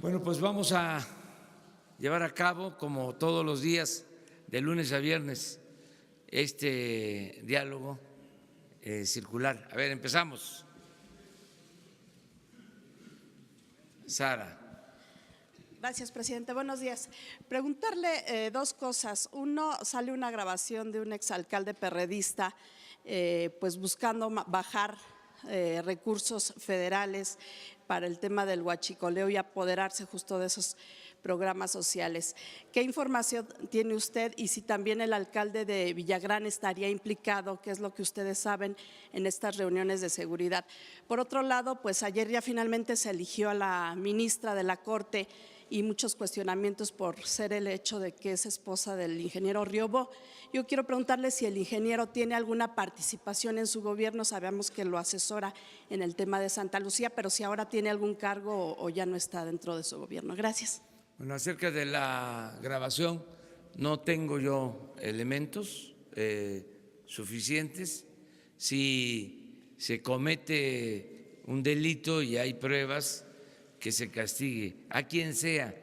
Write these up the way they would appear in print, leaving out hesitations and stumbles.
Bueno, pues vamos a llevar a cabo, como todos los días, de lunes a viernes, este diálogo circular. A ver, empezamos. Sara. Gracias, presidente. Buenos días. Preguntarle dos cosas. Uno, sale una grabación de un exalcalde perredista pues buscando bajar recursos federales para el tema del huachicoleo y apoderarse justo de esos programas sociales. ¿Qué información tiene usted y si también el alcalde de Villagrán estaría implicado, qué es lo que ustedes saben en estas reuniones de seguridad? Por otro lado, pues ayer ya finalmente se eligió a la ministra de la Corte y muchos cuestionamientos por ser el hecho de que es esposa del ingeniero Riobó. Yo quiero preguntarle si el ingeniero tiene alguna participación en su gobierno, sabemos que lo asesora en el tema de Santa Lucía, pero si ahora tiene algún cargo o ya no está dentro de su gobierno. Gracias. Bueno, acerca de la grabación, no tengo yo elementos suficientes. Si se comete un delito y hay pruebas, que se castigue a quien sea.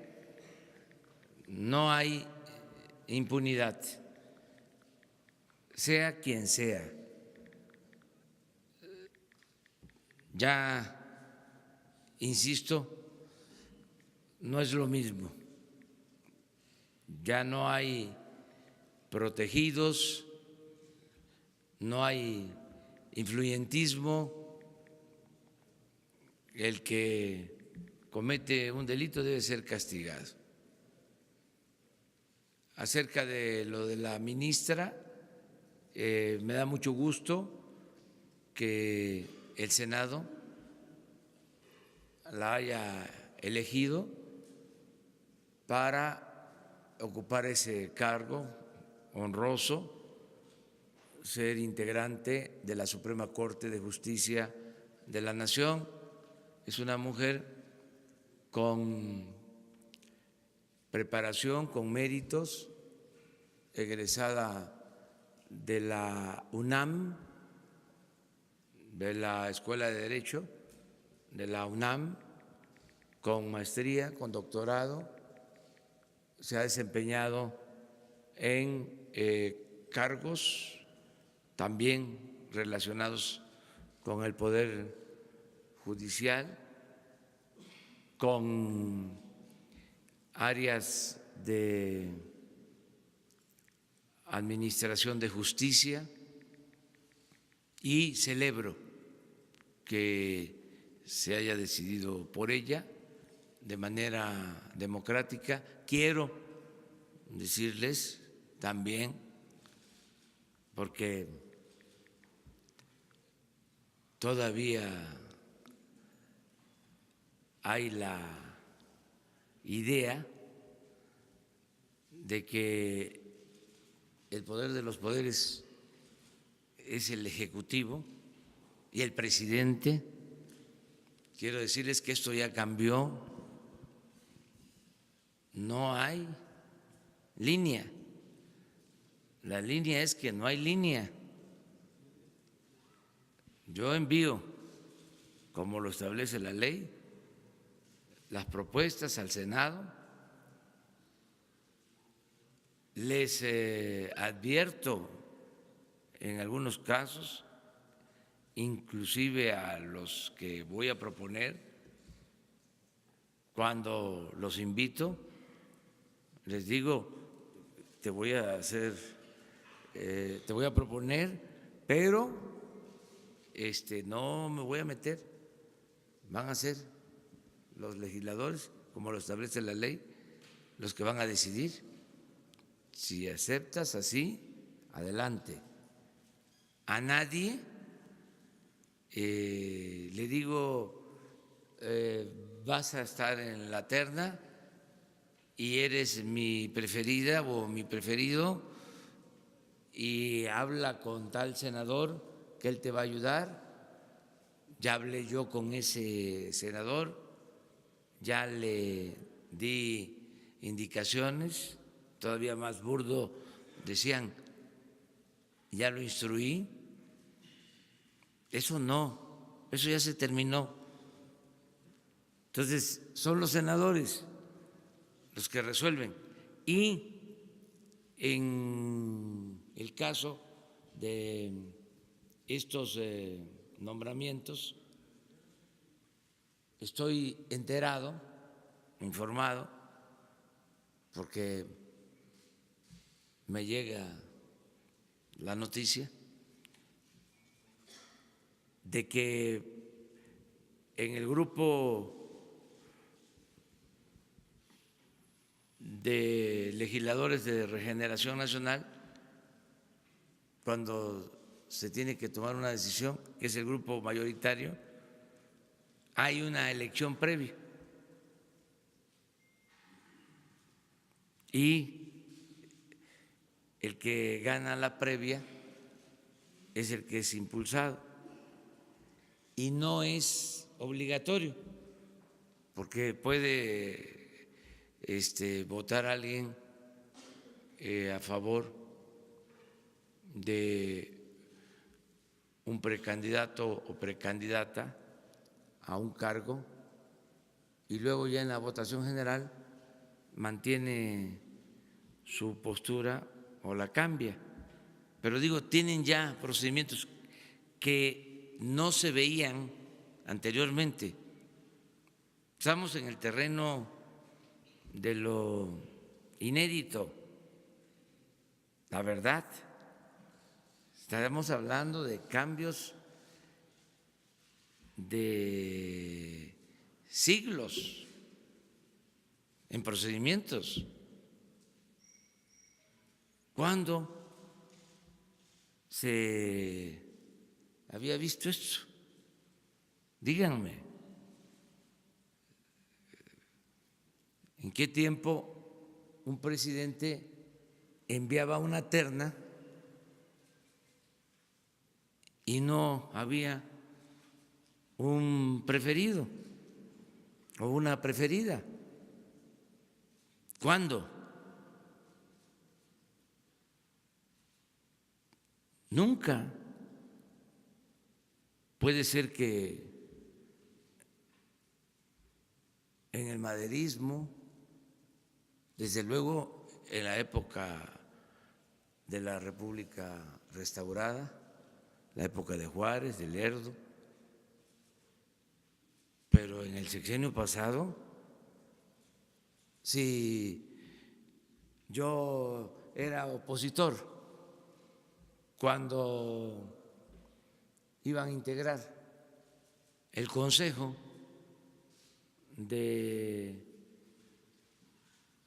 No hay impunidad, sea quien sea. Ya, insisto, no es lo mismo. Ya no hay protegidos, no hay influyentismo. El que comete un delito debe ser castigado. Acerca de lo de la ministra, me da mucho gusto que el Senado la haya elegido para ocupar ese cargo honroso, ser integrante de la Suprema Corte de Justicia de la Nación. Es una mujer con preparación, con méritos, egresada de la UNAM, de la Escuela de Derecho de la UNAM, con maestría, con doctorado. Se ha desempeñado en cargos también relacionados con el Poder Judicial, con áreas de administración de justicia, y celebro que se haya decidido por ella de manera democrática. Quiero decirles también, porque todavía hay la idea de que el poder de los poderes es el Ejecutivo y el presidente. Quiero decirles que esto ya cambió. No hay línea. La línea es que no hay línea. Yo envío, como lo establece la ley, las propuestas al Senado. Les advierto en algunos casos, inclusive a los que voy a proponer, cuando los invito, les digo, te voy a proponer, pero no me voy a meter. Van a ser los legisladores, como lo establece la ley, los que van a decidir. Si aceptas así, adelante. A nadie le digo, vas a estar en la terna y eres mi preferida o mi preferido, y habla con tal senador que él te va a ayudar. Ya hablé yo con ese senador, ya le di indicaciones. Todavía más burdo, decían, ya lo instruí. Eso no, eso ya se terminó. Entonces, son los senadores los que resuelven. Y en el caso de estos nombramientos, estoy enterado, informado, porque me llega la noticia de que en el grupo de legisladores de Regeneración Nacional, cuando se tiene que tomar una decisión, que es el grupo mayoritario, hay una elección previa. Y el que gana la previa es el que es impulsado. Y no es obligatorio, porque puede votar a alguien a favor de un precandidato o precandidata a un cargo y luego ya en la votación general mantiene su postura o la cambia. Pero digo, tienen ya procedimientos que no se veían anteriormente. Estamos en el terreno de lo inédito, la verdad. Estaremos hablando de cambios de siglos en procedimientos. ¿Cuándo se había visto esto? Díganme, ¿en qué tiempo un presidente enviaba una terna y no había un preferido o una preferida? ¿Cuándo? Nunca. Puede ser que en el maderismo, desde luego en la época de la República restaurada, la época de Juárez, de Lerdo, pero en el sexenio pasado, si yo era opositor cuando iban a integrar el Consejo de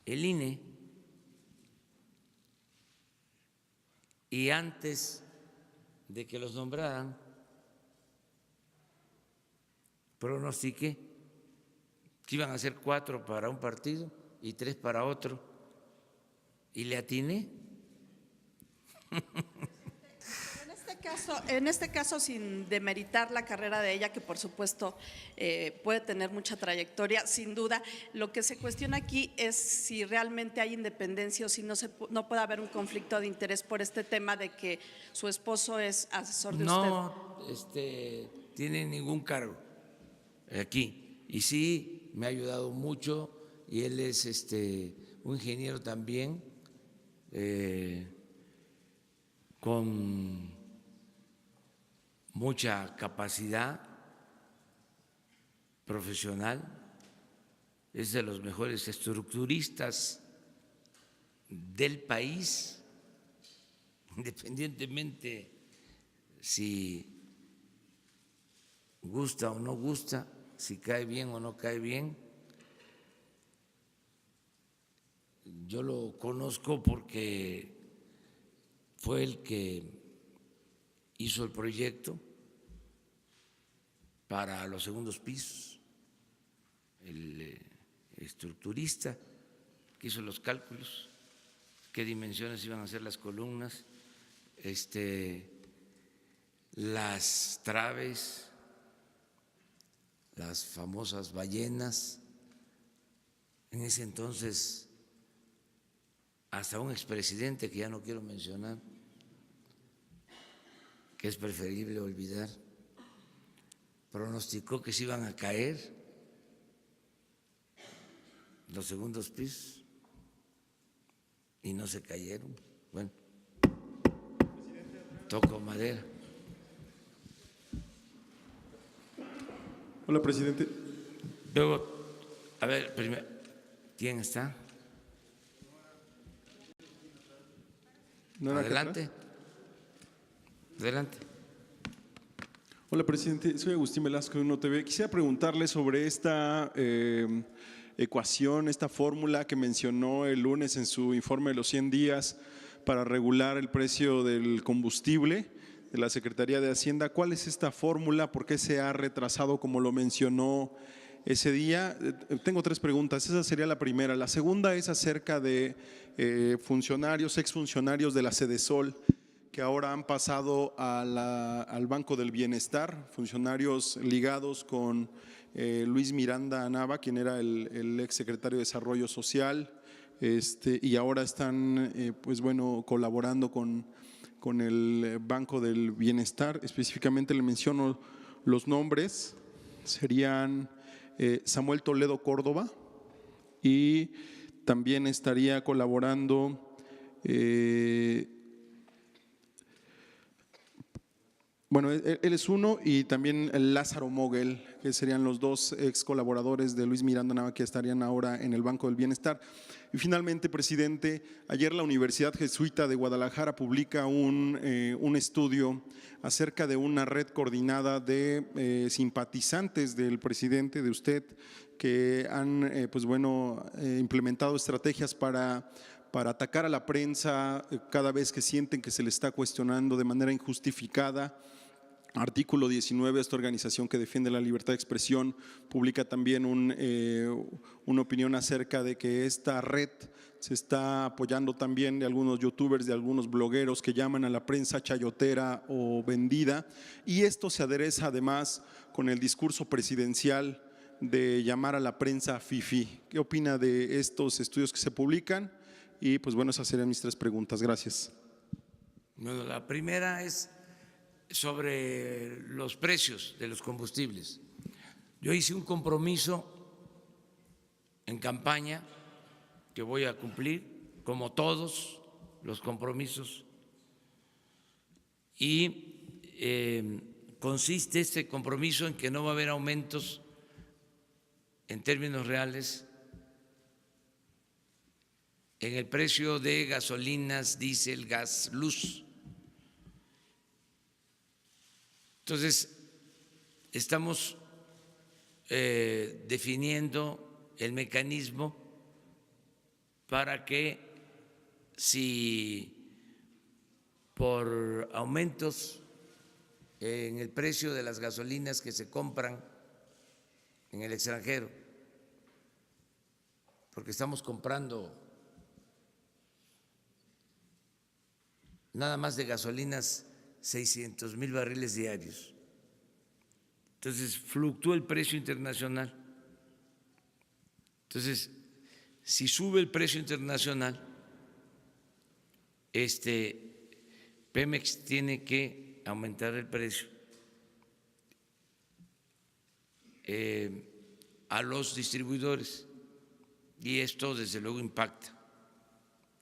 el INE y antes de que los nombraran, pronostiqué que iban a ser 4 para un partido y 3 para otro, y le atiné. En este caso, sin demeritar la carrera de ella, que por supuesto puede tener mucha trayectoria, sin duda, lo que se cuestiona aquí es si realmente hay independencia o si no puede haber un conflicto de interés por este tema de que su esposo es asesor de usted. No tiene ningún cargo aquí, y sí me ha ayudado mucho, y él es un ingeniero también, con mucha capacidad profesional, es de los mejores estructuristas del país, independientemente si gusta o no gusta, si cae bien o no cae bien. Yo lo conozco porque fue el que hizo el proyecto para los segundos pisos, el estructurista que hizo los cálculos, qué dimensiones iban a ser las columnas, las traves, las famosas ballenas. En ese entonces, hasta un expresidente que ya no quiero mencionar, que es preferible olvidar, pronosticó que se iban a caer los segundos pisos y no se cayeron. Bueno, toco madera. Hola, presidente. Luego, a ver, primero, ¿quién está? ¿No era acá Adelante. atrás? Adelante. Hola, presidente. Soy Agustín Velasco de Uno TV. Quisiera preguntarle sobre esta ecuación, esta fórmula que mencionó el lunes en su informe de los 100 días para regular el precio del combustible de la Secretaría de Hacienda. ¿Cuál es esta fórmula? ¿Por qué se ha retrasado como lo mencionó ese día? Tengo tres preguntas. Esa sería la primera. La segunda es acerca de funcionarios, exfuncionarios de la Sedesol, que ahora han pasado al Banco del Bienestar, funcionarios ligados con Luis Miranda Nava, quien era el exsecretario de Desarrollo Social, y ahora están pues bueno, colaborando con el Banco del Bienestar. Específicamente le menciono los nombres, serían Samuel Toledo Córdoba, y también estaría colaborando bueno, él es uno, y también Lázaro Moguel, que serían los dos ex colaboradores de Luis Miranda Nava que estarían ahora en el Banco del Bienestar. Y finalmente, presidente, ayer la Universidad Jesuita de Guadalajara publica un estudio acerca de una red coordinada de simpatizantes del presidente, de usted, que han pues bueno, implementado estrategias para atacar a la prensa cada vez que sienten que se le está cuestionando de manera injustificada. Artículo 19, esta organización que defiende la libertad de expresión, publica también una opinión acerca de que esta red se está apoyando también de algunos youtubers, de algunos blogueros que llaman a la prensa chayotera o vendida, y esto se adereza además con el discurso presidencial de llamar a la prensa fifí. ¿Qué opina de estos estudios que se publican? Y pues bueno, esas serían mis tres preguntas. Gracias. Bueno, la primera es sobre los precios de los combustibles. Yo hice un compromiso en campaña que voy a cumplir, como todos los compromisos, y consiste este compromiso en que no va a haber aumentos en términos reales en el precio de gasolinas, diésel, gas, luz. Entonces, estamos definiendo el mecanismo para que si por aumentos en el precio de las gasolinas que se compran en el extranjero, porque estamos comprando nada más de gasolinas 600,000 barriles diarios. Entonces, fluctúa el precio internacional. Entonces, si sube el precio internacional, Pemex tiene que aumentar el precio a los distribuidores, y esto desde luego impacta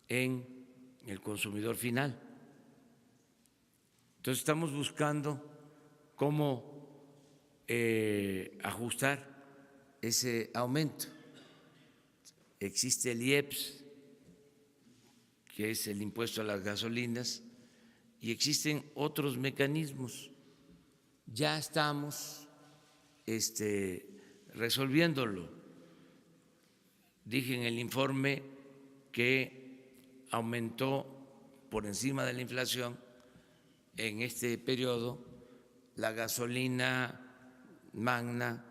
en el consumidor final. Entonces estamos buscando cómo ajustar ese aumento. Existe el IEPS, que es el impuesto a las gasolinas, y existen otros mecanismos. Ya estamos resolviéndolo. Dije en el informe que aumentó por encima de la inflación en este periodo la gasolina magna,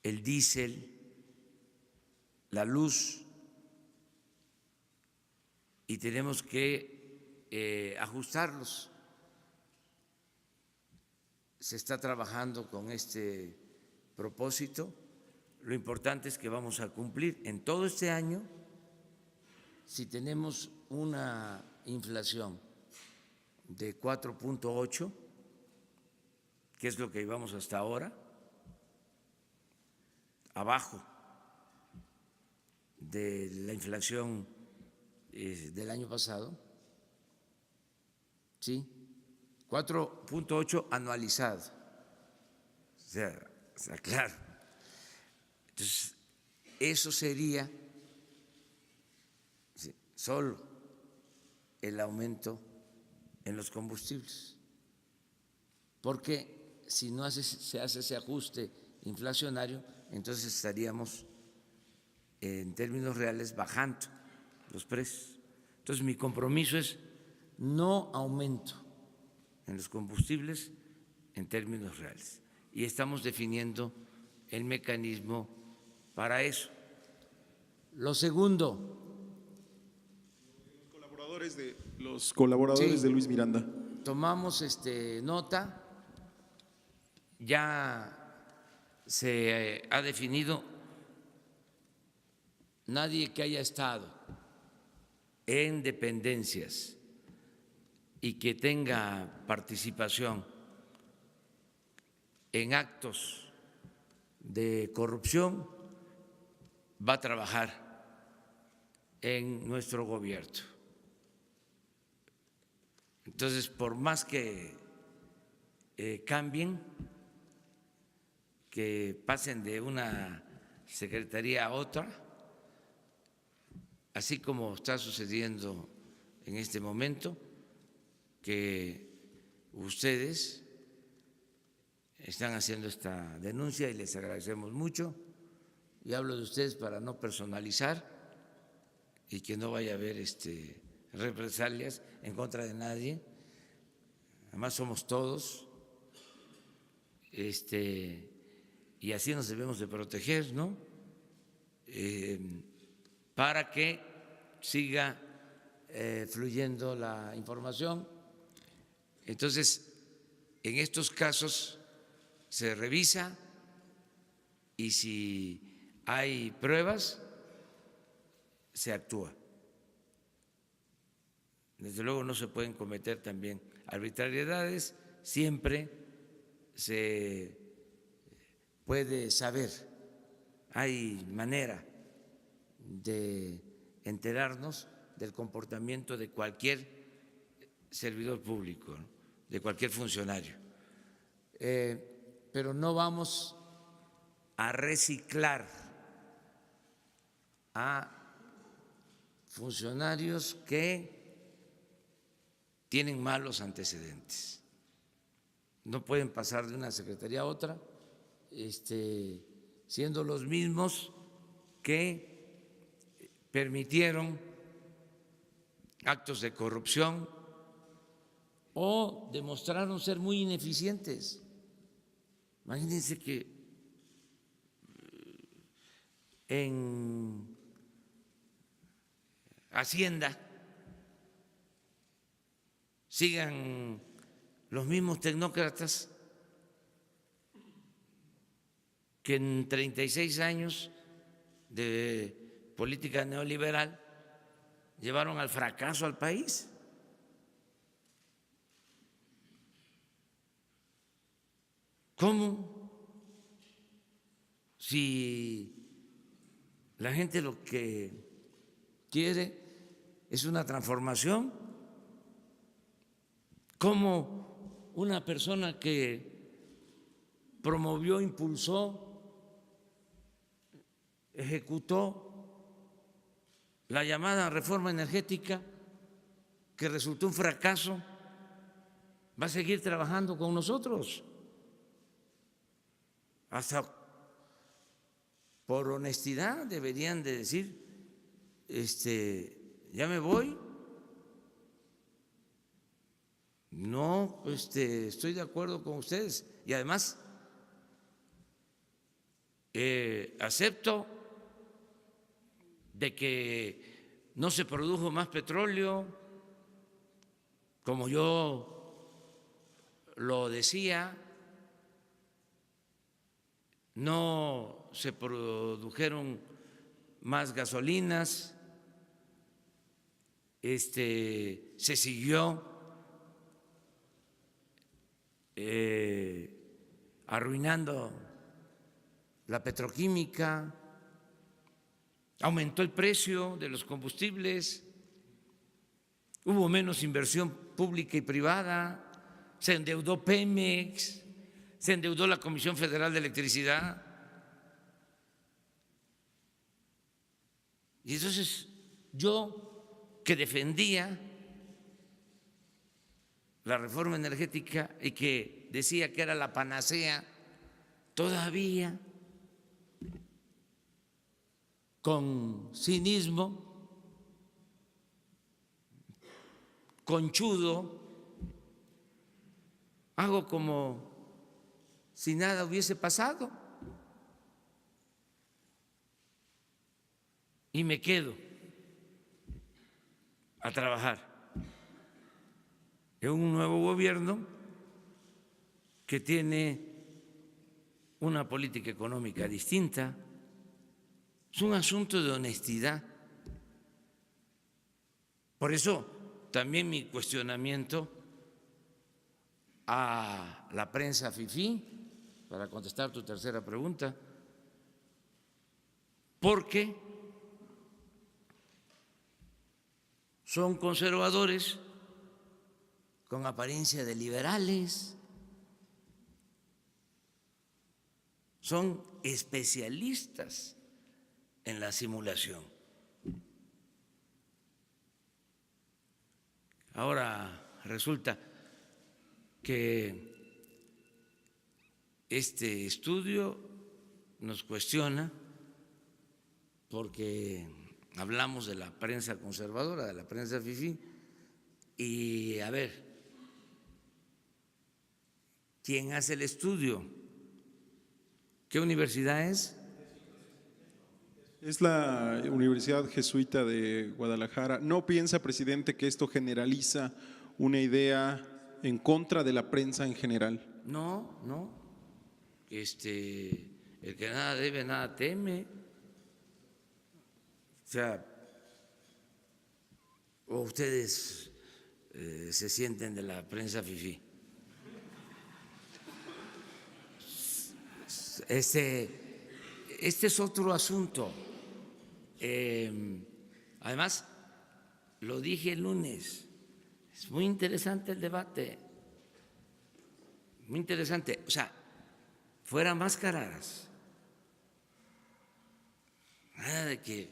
el diésel, la luz, y tenemos que ajustarlos. Se está trabajando con este propósito. Lo importante es que vamos a cumplir en todo este año. Si tenemos una inflación de 4.8, que es lo que llevamos hasta ahora, abajo de la inflación del año pasado, ¿sí? 4.8 anualizado, o sea, claro. Entonces, eso sería solo el aumento en los combustibles, porque si no se hace ese ajuste inflacionario, entonces estaríamos en términos reales bajando los precios. Entonces, mi compromiso es no aumento en los combustibles en términos reales, y estamos definiendo el mecanismo para eso. Lo segundo, los colaboradores sí, de Luis Miranda. tomamos nota, ya se ha definido, nadie que haya estado en dependencias y que tenga participación en actos de corrupción va a trabajar en nuestro gobierno. Entonces, por más que cambien, que pasen de una secretaría a otra, así como está sucediendo en este momento, que ustedes están haciendo esta denuncia y les agradecemos mucho, y hablo de ustedes para no personalizar y que no vaya a haber represalias en contra de nadie. Además somos todos, y así nos debemos de proteger, ¿no? Para que siga fluyendo la información. Entonces, en estos casos se revisa y si hay pruebas, se actúa. Desde luego no se pueden cometer también arbitrariedades, siempre se puede saber, hay manera de enterarnos del comportamiento de cualquier servidor público, ¿no?, de cualquier funcionario. Pero no vamos a reciclar a funcionarios que tienen malos antecedentes. No pueden pasar de una secretaría a otra siendo los mismos que permitieron actos de corrupción o demostraron ser muy ineficientes. Imagínense que en Hacienda sigan los mismos tecnócratas que en 36 años de política neoliberal llevaron al fracaso al país. ¿Cómo? Si la gente lo que quiere es una transformación, ¿cómo una persona que promovió, impulsó, ejecutó la llamada reforma energética, que resultó un fracaso, va a seguir trabajando con nosotros? Hasta por honestidad deberían de decir, ya me voy, no estoy de acuerdo con ustedes, y además acepto de que no se produjo más petróleo como yo lo decía, no se produjeron más gasolinas, se siguió arruinando la petroquímica, aumentó el precio de los combustibles, hubo menos inversión pública y privada, se endeudó Pemex, se endeudó la Comisión Federal de Electricidad. Y entonces yo, que defendía la reforma energética y que decía que era la panacea, todavía con cinismo, conchudo, hago como si nada hubiese pasado y me quedo a trabajar en un nuevo gobierno que tiene una política económica distinta. Es un asunto de honestidad. Por eso también mi cuestionamiento a la prensa fifí, para contestar tu tercera pregunta, porque son conservadores con apariencia de liberales, son especialistas en la simulación. Ahora resulta que este estudio nos cuestiona porque hablamos de la prensa conservadora, de la prensa fifí, y a ver, ¿quién hace el estudio? ¿Qué universidad es? Es la Universidad Jesuita de Guadalajara. ¿No piensa, presidente, que esto generaliza una idea en contra de la prensa en general? No, no. El que nada debe, nada teme. O sea, o ustedes se sienten de la prensa fifí. Este es otro asunto. Además, lo dije el lunes, es muy interesante el debate, muy interesante. O sea, fuera máscaras, nada de que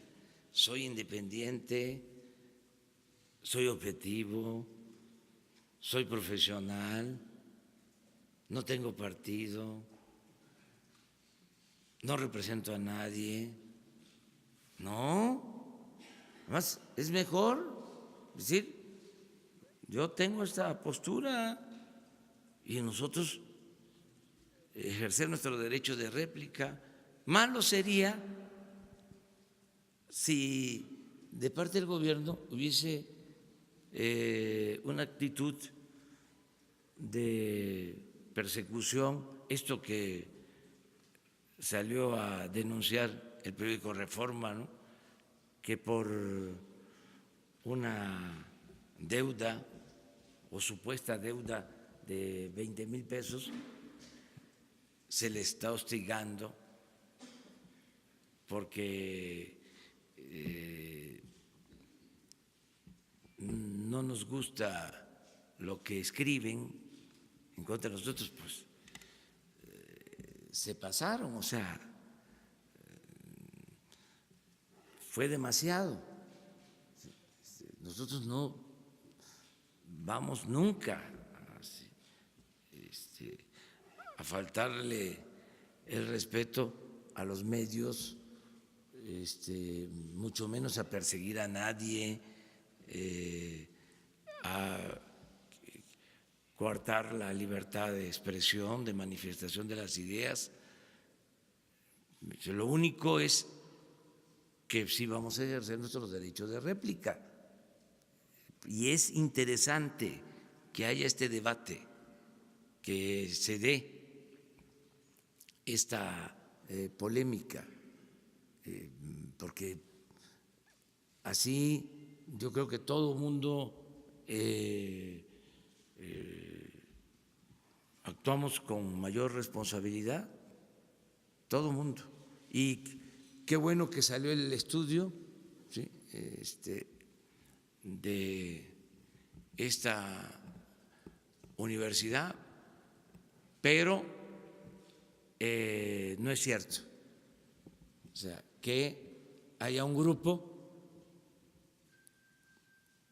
soy independiente, soy objetivo, soy profesional, no tengo partido, no represento a nadie. No, además es mejor decir, yo tengo esta postura y nosotros ejercer nuestro derecho de réplica. Malo sería si de parte del gobierno hubiese una actitud de persecución, esto que salió a denunciar el periódico Reforma, ¿no?, que por una deuda o supuesta deuda de 20,000 pesos se le está hostigando porque no nos gusta lo que escriben en contra de nosotros, pues se pasaron, o sea, fue demasiado. Nosotros no vamos nunca a faltarle el respeto a los medios, mucho menos a perseguir a nadie, a coartar la libertad de expresión, de manifestación de las ideas. Lo único es que sí vamos a ejercer nuestros derechos de réplica. Y es interesante que haya este debate, que se dé esta polémica, porque así yo creo que todo el mundo actuamos con mayor responsabilidad, todo el mundo. Y qué bueno que salió el estudio, ¿sí? De esta universidad, pero no es cierto. O sea, que haya un grupo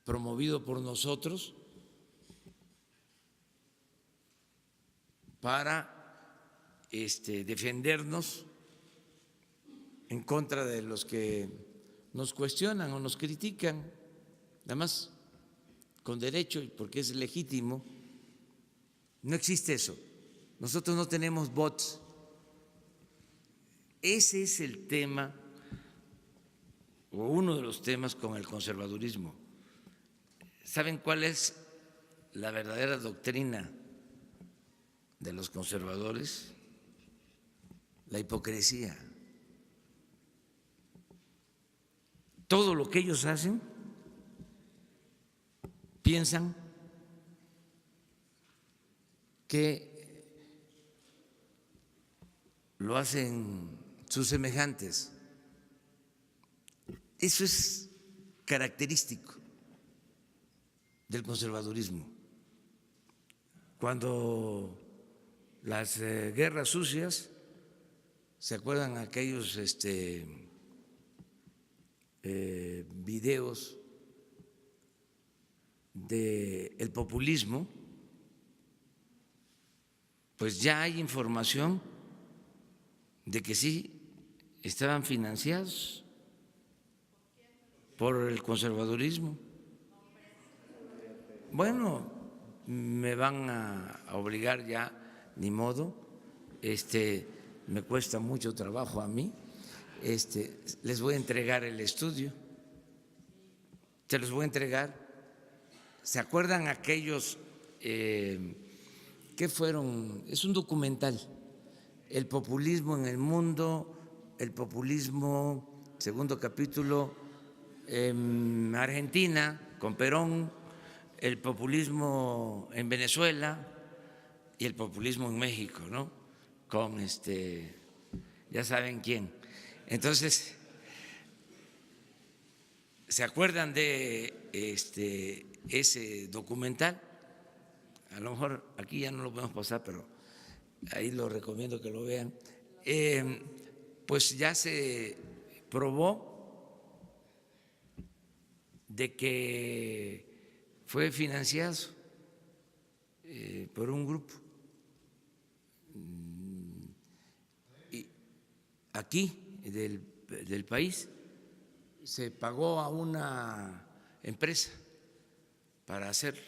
promovido por nosotros para defendernos en contra de los que nos cuestionan o nos critican, además con derecho y porque es legítimo. No existe eso. Nosotros no tenemos bots. Ese es el tema o uno de los temas con el conservadurismo. ¿Saben cuál es la verdadera doctrina de los conservadores? La hipocresía. Todo lo que ellos hacen, piensan que lo hacen sus semejantes. Eso es característico del conservadurismo. Cuando las guerras sucias, ¿se acuerdan aquellos videos del populismo? Pues ya hay información de que sí estaban financiados por el conservadurismo. Bueno, me van a obligar ya, ni modo, me cuesta mucho trabajo a mí, les voy a entregar el estudio, se los voy a entregar. ¿Se acuerdan aquellos que fueron? Es un documental, El populismo en el mundo, el populismo, segundo capítulo, en Argentina con Perón, el populismo en Venezuela y el populismo en México, ¿no? Con ya saben quién. Entonces, ¿se acuerdan de ese documental? A lo mejor aquí ya no lo podemos pasar, pero ahí lo recomiendo que lo vean. Pues ya se probó de que fue financiado por un grupo y aquí del país. Se pagó a una empresa para hacerlo.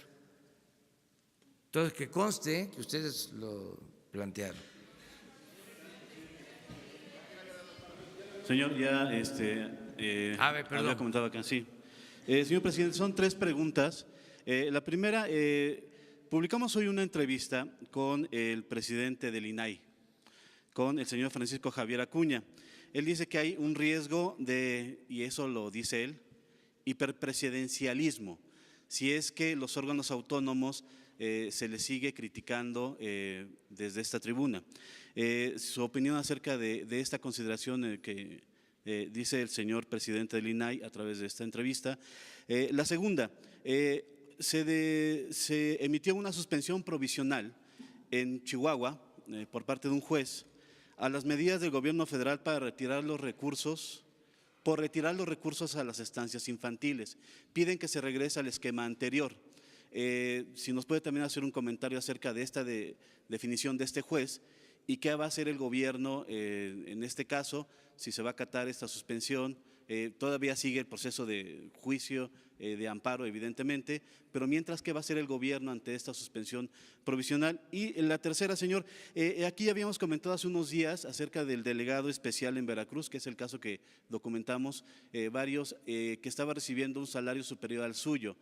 Entonces, que conste que ustedes lo plantearon. Señor, ya había comentado acá, sí. Señor presidente, son 3 preguntas. La primera, publicamos hoy una entrevista con el presidente del INAI, con el señor Francisco Javier Acuña. Él dice que hay un riesgo de, y eso lo dice él, hiperpresidencialismo, si es que los órganos autónomos se les sigue criticando desde esta tribuna. Su opinión acerca de esta consideración que dice el señor presidente del INAI a través de esta entrevista. La segunda, se emitió una suspensión provisional en Chihuahua por parte de un juez a las medidas del gobierno federal para retirar los recursos, a las estancias infantiles. Piden que se regrese al esquema anterior. Si nos puede también hacer un comentario acerca de esta definición de este juez y qué va a hacer el gobierno en este caso, si se va a acatar esta suspensión. Todavía sigue el proceso de juicio, de amparo evidentemente, pero mientras, ¿qué va a hacer el gobierno ante esta suspensión provisional? Y la tercera, señor, aquí habíamos comentado hace unos días acerca del delegado especial en Veracruz, que es el caso que documentamos varios, que estaba recibiendo un salario superior al suyo.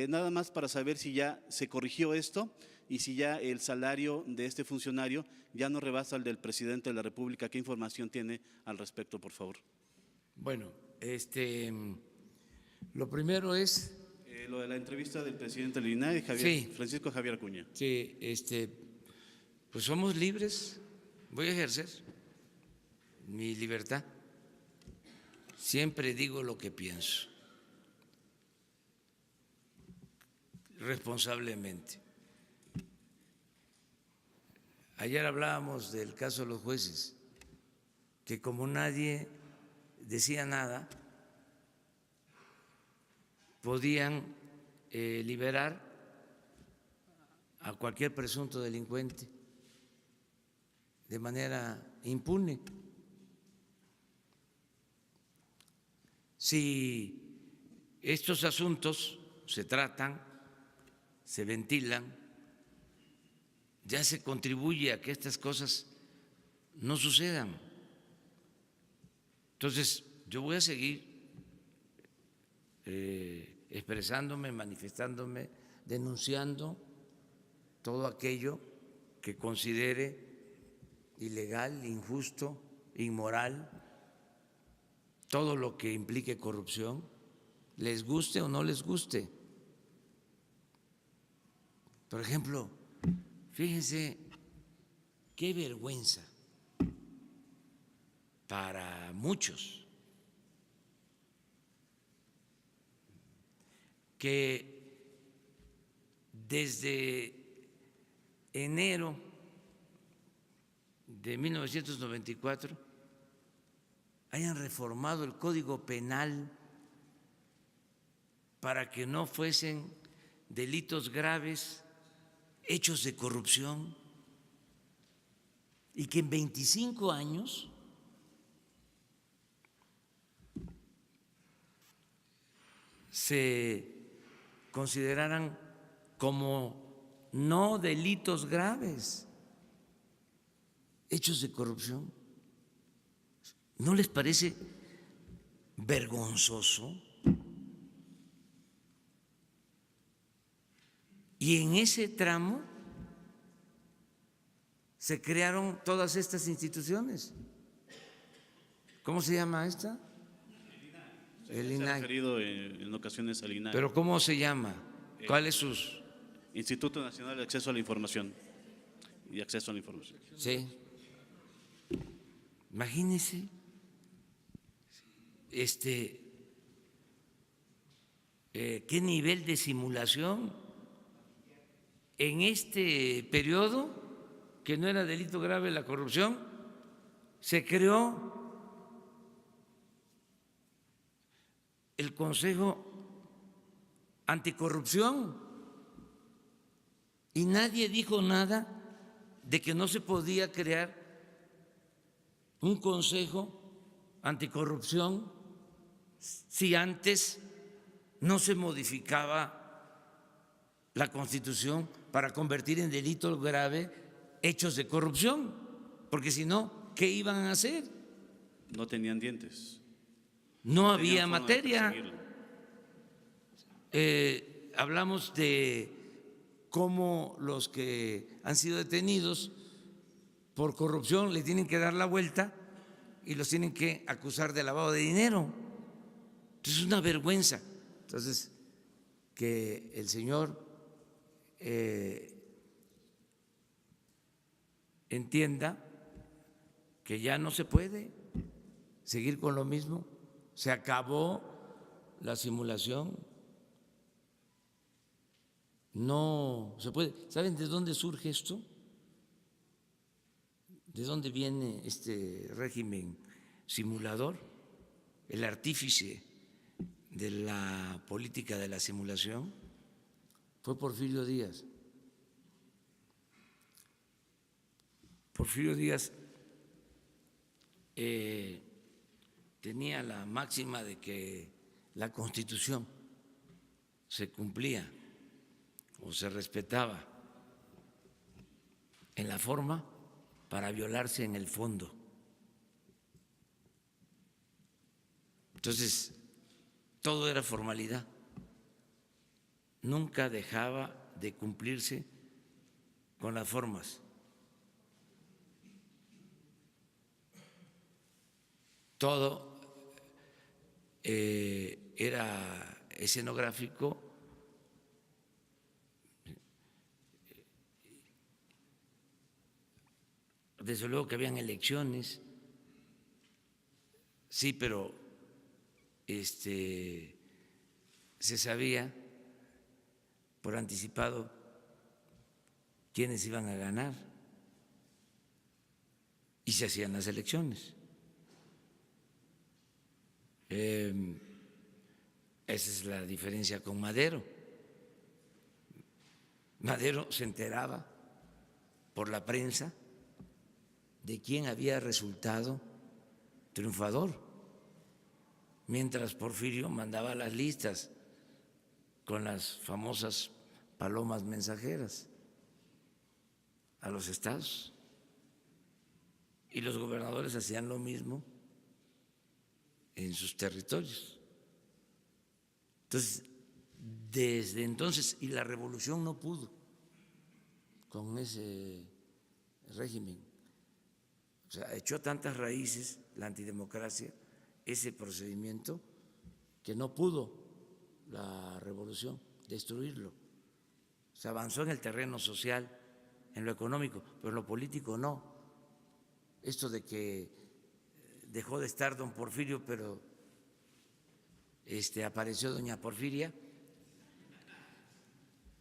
Nada más para saber si ya se corrigió esto y si ya el salario de este funcionario ya no rebasa el del presidente de la República. ¿Qué información tiene al respecto, por favor? Bueno, lo primero es… lo de la entrevista del presidente del INAI, Sí. Francisco Javier Acuña. Sí, pues somos libres, voy a ejercer mi libertad siempre digo lo que pienso, responsablemente. Ayer hablábamos del caso de los jueces, que como nadie decía nada, podían liberar a cualquier presunto delincuente de manera impune. Si estos asuntos se tratan, se ventilan, ya se contribuye a que estas cosas no sucedan. Entonces, yo voy a seguir expresándome, manifestándome, denunciando todo aquello que considere ilegal, injusto, inmoral, todo lo que implique corrupción, les guste o no les guste. Por ejemplo, fíjense qué vergüenza para muchos que desde enero de 1994 hayan reformado el Código Penal para que no fuesen delitos graves hechos de corrupción y que en 25 años se consideraran como no delitos graves hechos de corrupción. ¿No les parece vergonzoso? Y en ese tramo se crearon todas estas instituciones. ¿Cómo se llama esta? El Se ha INAI. referido en ocasiones al INAI. ¿Pero cómo se llama? ¿Cuál es sus...? Instituto Nacional de Acceso a la Información y Acceso a la Información. Sí. Imagínense, qué nivel de simulación en este periodo, que no era delito grave la corrupción, se creó el Consejo Anticorrupción y nadie dijo nada de que no se podía crear un Consejo Anticorrupción si antes no se modificaba la Constitución para convertir en delito grave hechos de corrupción, porque si no, ¿qué iban a hacer? No tenían dientes. No No tenían había forma de materia. perseguirlo. Hablamos de cómo los que han sido detenidos por corrupción le tienen que dar la vuelta y los tienen que acusar de lavado de dinero. Entonces es una vergüenza. Entonces, que el señor entienda que ya no se puede seguir con lo mismo, se acabó la simulación, no se puede. ¿Saben de dónde surge esto? ¿De dónde viene este régimen simulador? El artífice de la política de la simulación fue Porfirio Díaz. Porfirio Díaz tenía la máxima de que la Constitución se cumplía o se respetaba en la forma para violarse en el fondo. Entonces, todo era formalidad. Nunca dejaba de cumplirse con las formas. Todo era escenográfico, desde luego que habían elecciones, sí, pero se sabía por anticipado quiénes iban a ganar y se hacían las elecciones. Esa es la diferencia con Madero. Madero se enteraba por la prensa de quién había resultado triunfador, mientras Porfirio mandaba las listas con las famosas palomas mensajeras a los estados, y los gobernadores hacían lo mismo en sus territorios. Entonces, desde entonces, y la revolución no pudo con ese régimen, o sea, echó tantas raíces la antidemocracia, ese procedimiento, que no pudo la revolución destruirlo. Se avanzó en el terreno social, en lo económico, pero en lo político no. Esto de que dejó de estar don Porfirio, pero apareció doña Porfiria,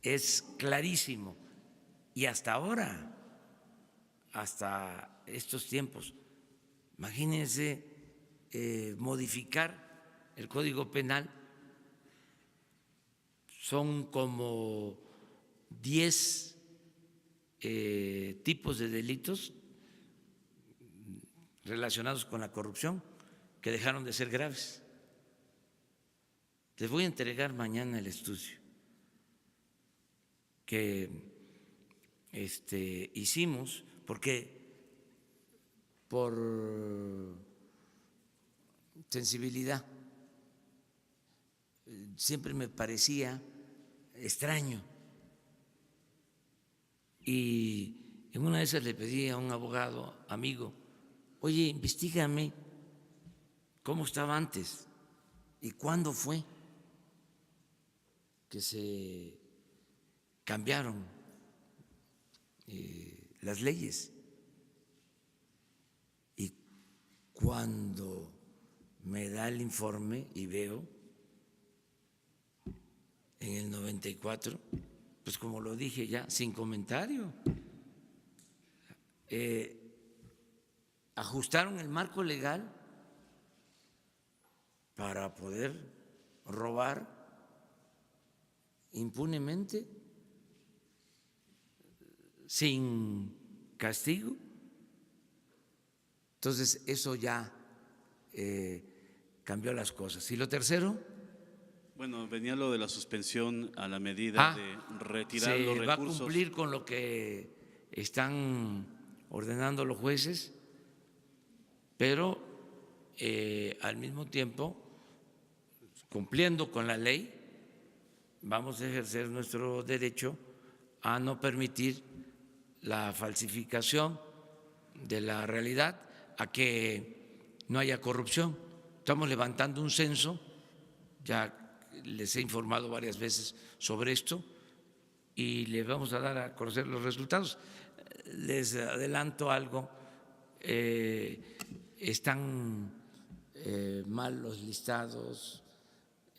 es clarísimo. Y hasta ahora, hasta estos tiempos, imagínense modificar el Código Penal, son como 10 tipos de delitos relacionados con la corrupción que dejaron de ser graves. Les voy a entregar mañana el estudio que hicimos, porque por sensibilidad siempre me parecía extraño, y en una de esas le pedí a un abogado amigo: oye, investígame cómo estaba antes y cuándo fue que se cambiaron las leyes. Y cuando me da el informe y veo en el 94, pues como lo dije ya, sin comentario, ajustaron el marco legal para poder robar impunemente, sin castigo. Entonces, eso ya cambió las cosas. ¿Y lo tercero? Bueno, venía lo de la suspensión a la medida de retirar los recursos. Se va a cumplir con lo que están ordenando los jueces, pero al mismo tiempo, cumpliendo con la ley, vamos a ejercer nuestro derecho a no permitir la falsificación de la realidad, a que no haya corrupción. Estamos levantando un censo, ya les he informado varias veces sobre esto, y les vamos a dar a conocer los resultados. Les adelanto algo: están mal los listados,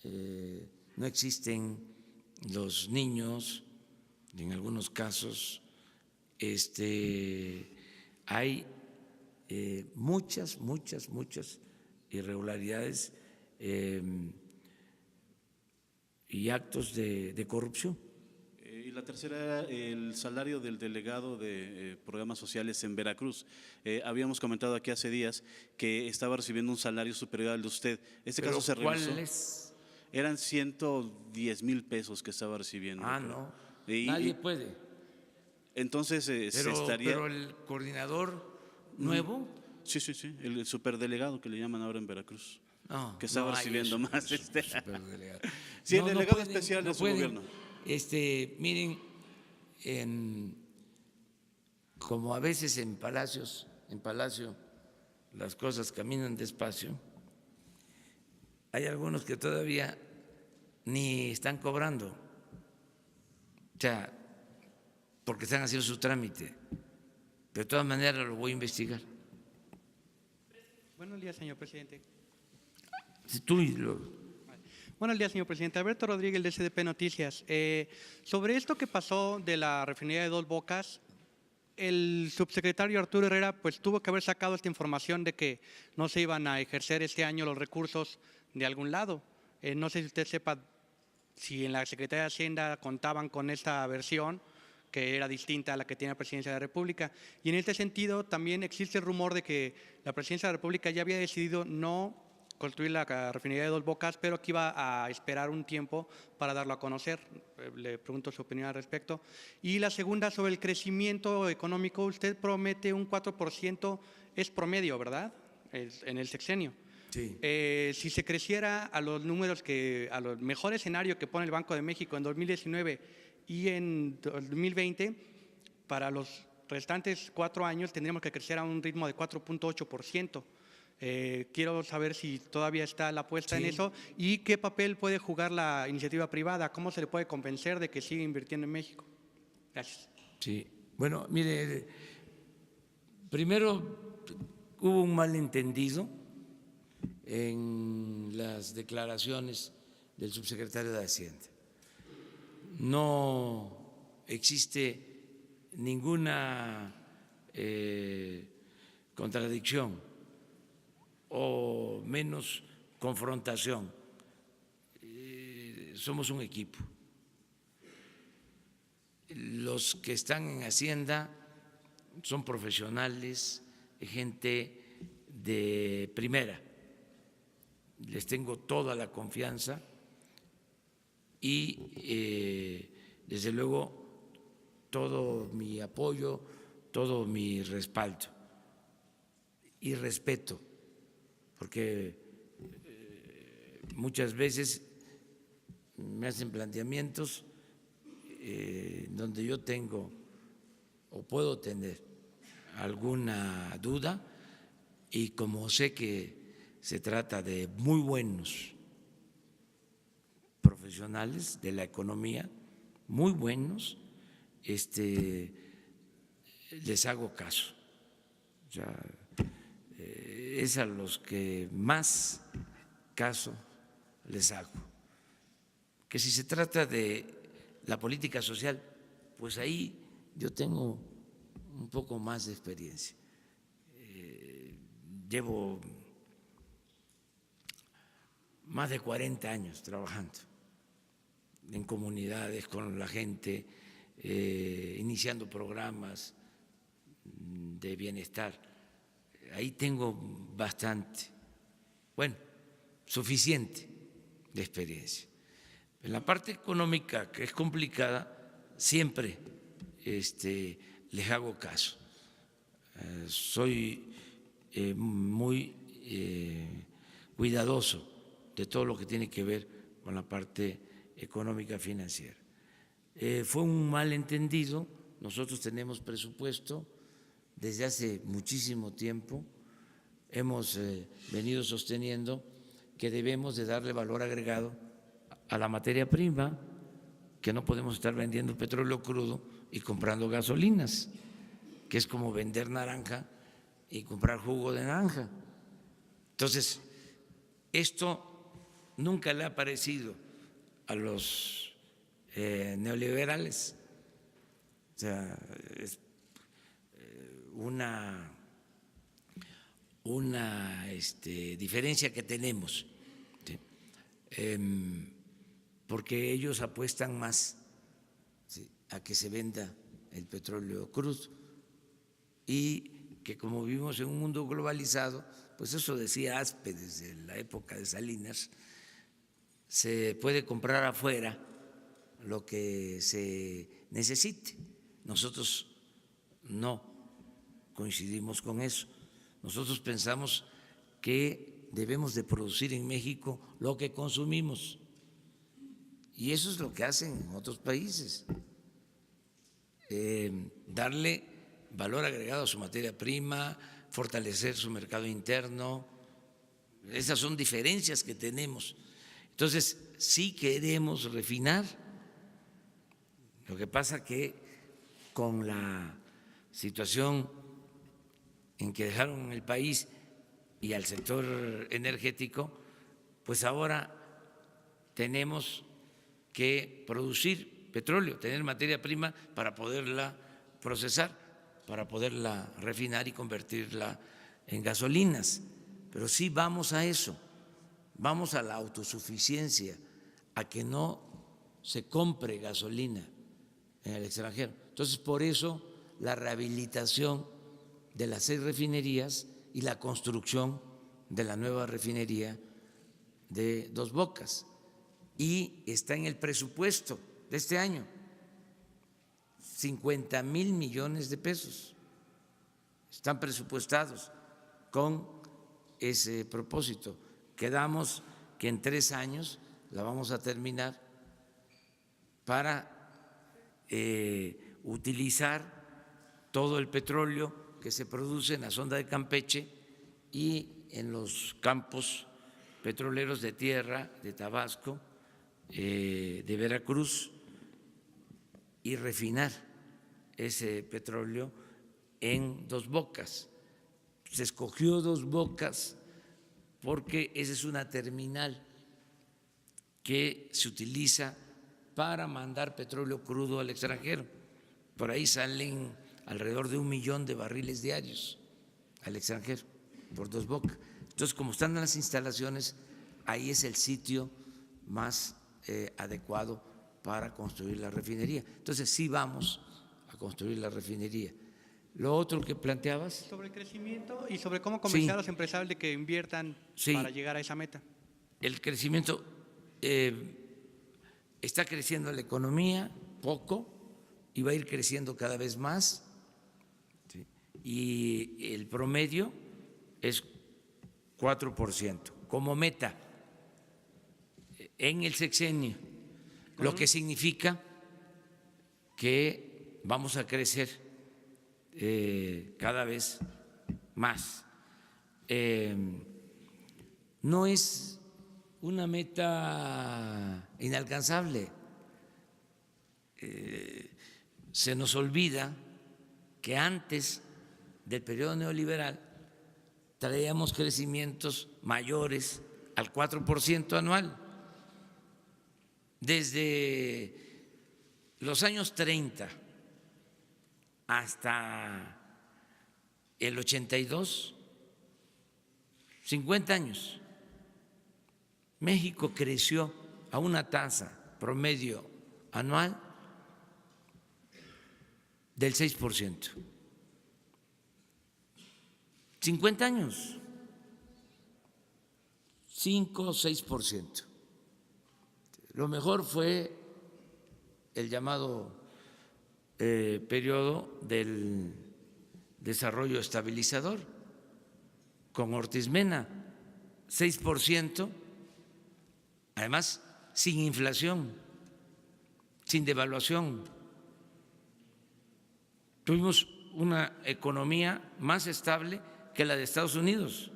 no existen los niños, en algunos casos hay muchas irregularidades y actos de corrupción. Y la tercera, el salario del delegado de programas sociales en Veracruz. Habíamos comentado aquí hace días que estaba recibiendo un salario superior al de usted. ¿Este caso se revisó? ¿Cuál es? Eran 110,000 pesos que estaba recibiendo. No, nadie puede. Entonces se estaría… Pero el coordinador nuevo… Sí, el superdelegado que le llaman ahora en Veracruz. No, que estaba recibiendo más. Superdelegado. Sí, el delegado especial de su gobierno. Miren, como a veces en Palacio las cosas caminan despacio, hay algunos que todavía ni están cobrando, o sea, porque están haciendo su trámite. De todas maneras lo voy a investigar. Buenos días, señor presidente. Tú y lo, Buenos días, señor presidente. Alberto Rodríguez, de SDP Noticias. Sobre esto que pasó de la refinería de Dos Bocas, el subsecretario Arturo Herrera pues tuvo que haber sacado esta información de que no se iban a ejercer este año los recursos de algún lado. No sé si usted sepa si en la Secretaría de Hacienda contaban con esta versión, que era distinta a la que tiene la Presidencia de la República. Y en este sentido también existe el rumor de que la Presidencia de la República ya había decidido no construir la refinería de Dos Bocas, pero que iba a esperar un tiempo para darlo a conocer. Le pregunto su opinión al respecto. Y la segunda, sobre el crecimiento económico, usted promete un 4%, es promedio, ¿verdad? En el sexenio. sí. Si se creciera a los números a los mejor escenario que pone el Banco de México en 2019 y en 2020, para los restantes 4 años tendríamos que crecer a un ritmo de 4.8%. Quiero saber si todavía está la apuesta en eso y qué papel puede jugar la iniciativa privada, cómo se le puede convencer de que siga invirtiendo en México. Gracias. Sí, bueno, mire, primero hubo un malentendido en las declaraciones del subsecretario de Hacienda. No existe ninguna contradicción o menos confrontación. Somos un equipo. Los que están en Hacienda son profesionales, gente de primera. Les tengo toda la confianza y desde luego todo mi apoyo, todo mi respaldo y respeto, porque muchas veces me hacen planteamientos donde yo tengo o puedo tener alguna duda, y como sé que se trata de muy buenos profesionales de la economía, muy buenos, les hago caso. O sea, es a los que más caso les hago. Que si se trata de la política social, pues ahí yo tengo un poco más de experiencia. Llevo más de 40 años trabajando en comunidades con la gente, iniciando programas de bienestar. Ahí tengo bastante, bueno, suficiente de experiencia. En la parte económica, que es complicada, siempre les hago caso. Soy muy cuidadoso de todo lo que tiene que ver con la parte económica financiera. Fue un malentendido. Nosotros tenemos presupuesto desde hace muchísimo tiempo. Hemos venido sosteniendo que debemos de darle valor agregado a la materia prima, que no podemos estar vendiendo petróleo crudo y comprando gasolinas, que es como vender naranja y comprar jugo de naranja. Entonces, esto nunca le ha parecido a los neoliberales. O sea, es una diferencia que tenemos, ¿sí? Porque ellos apuestan más, ¿sí?, a que se venda el petróleo crudo, y que como vivimos en un mundo globalizado, pues eso decía Aspe desde la época de Salinas, se puede comprar afuera lo que se necesite. Nosotros no coincidimos con eso. Nosotros pensamos que debemos de producir en México lo que consumimos, y eso es lo que hacen en otros países, darle valor agregado a su materia prima, fortalecer su mercado interno. Esas son diferencias que tenemos. Entonces, sí queremos refinar. Lo que pasa que con la situación en que dejaron el país y al sector energético, pues ahora tenemos que producir petróleo, tener materia prima para poderla procesar, para poderla refinar y convertirla en gasolinas. Pero sí vamos a eso, vamos a la autosuficiencia, a que no se compre gasolina en el extranjero. Entonces, por eso la rehabilitación de las 6 refinerías y la construcción de la nueva refinería de Dos Bocas. Y está en el presupuesto de este año, 50,000 millones de pesos están presupuestados con ese propósito. Quedamos que en 3 años la vamos a terminar para utilizar todo el petróleo que se produce en la sonda de Campeche y en los campos petroleros de tierra de Tabasco, de Veracruz, y refinar ese petróleo en Dos Bocas. Se escogió Dos Bocas porque esa es una terminal que se utiliza para mandar petróleo crudo al extranjero. Por ahí salen alrededor de 1 millón de barriles diarios al extranjero por Dos Bocas. Entonces, como están las instalaciones, ahí es el sitio más adecuado para construir la refinería. Entonces, sí vamos a construir la refinería. Lo otro que planteabas. Sobre el crecimiento y sobre cómo convencer a los empresarios de que inviertan para llegar a esa meta. El crecimiento, está creciendo la economía poco y va a ir creciendo cada vez más. ¿Sí? Y el promedio es 4% como meta en el sexenio, lo que significa que vamos a crecer cada vez más. No es una meta inalcanzable. Se nos olvida que antes del periodo neoliberal traíamos crecimientos mayores al 4% anual. Desde los años 30 hasta el 82, 50 años, México creció a una tasa promedio anual del 6%. 50 años, 5 o 6%. Lo mejor fue el llamado periodo del desarrollo estabilizador con Ortiz Mena, 6%, además sin inflación, sin devaluación. Tuvimos una economía más estable que la de Estados Unidos.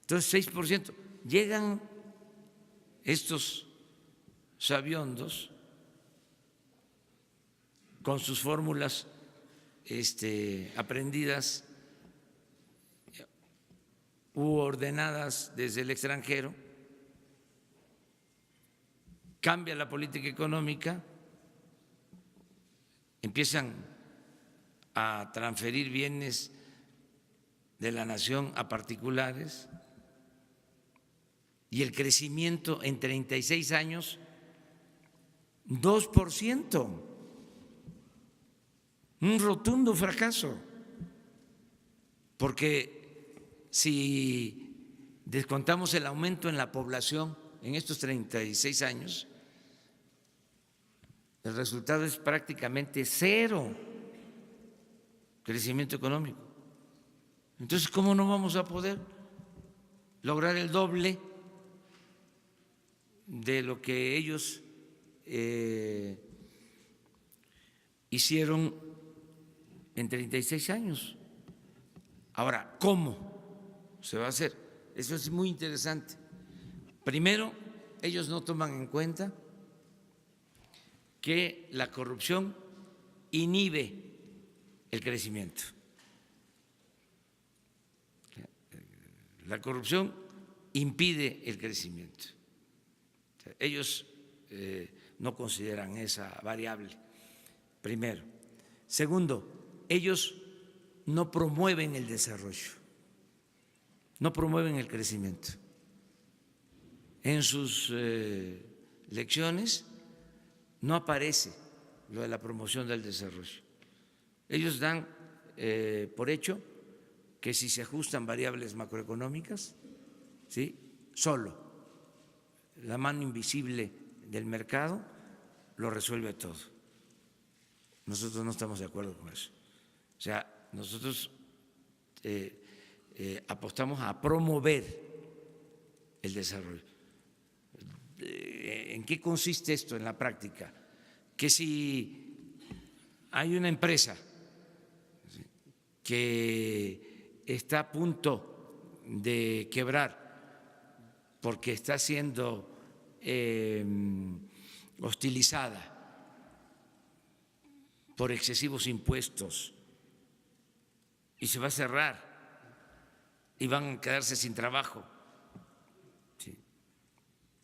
Entonces, 6%. Llegan estos sabiondos con sus fórmulas aprendidas u ordenadas desde el extranjero, cambia la política económica, empiezan a transferir bienes de la nación a particulares y el crecimiento en 36 años, 2%, un rotundo fracaso, porque si descontamos el aumento en la población en estos 36 años, el resultado es prácticamente 0 crecimiento económico. Entonces, ¿cómo no vamos a poder lograr el doble de lo que ellos hicieron en 36 años? Ahora, ¿cómo se va a hacer? Eso es muy interesante. Primero, ellos no toman en cuenta que la corrupción inhibe el crecimiento. La corrupción impide el crecimiento. Ellos no consideran esa variable, primero. Segundo, ellos no promueven el desarrollo, no promueven el crecimiento. En sus lecciones no aparece lo de la promoción del desarrollo. Ellos dan por hecho que si se ajustan variables macroeconómicas, ¿sí?, solo la mano invisible del mercado lo resuelve todo. Nosotros no estamos de acuerdo con eso. O sea, nosotros apostamos a promover el desarrollo. ¿En qué consiste esto en la práctica? Que si hay una empresa que está a punto de quebrar porque está siendo hostilizada por excesivos impuestos y se va a cerrar y van a quedarse sin trabajo, ¿sí?,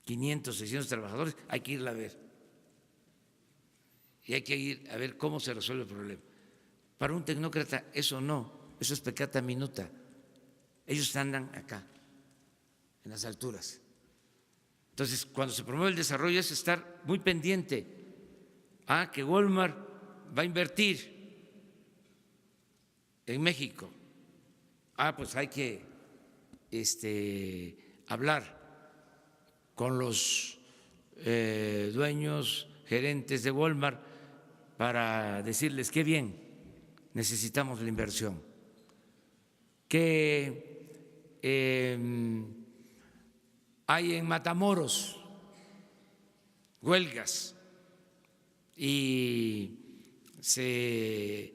500, 600 trabajadores, hay que irla a ver y hay que ir a ver cómo se resuelve el problema. Para un tecnócrata eso no, eso es peccata minuta. Ellos andan acá, en las alturas. Entonces, cuando se promueve el desarrollo es estar muy pendiente a que Walmart va a invertir en México. Pues hay que hablar con los dueños, gerentes de Walmart para decirles qué bien, necesitamos la inversión. Que hay en Matamoros huelgas y se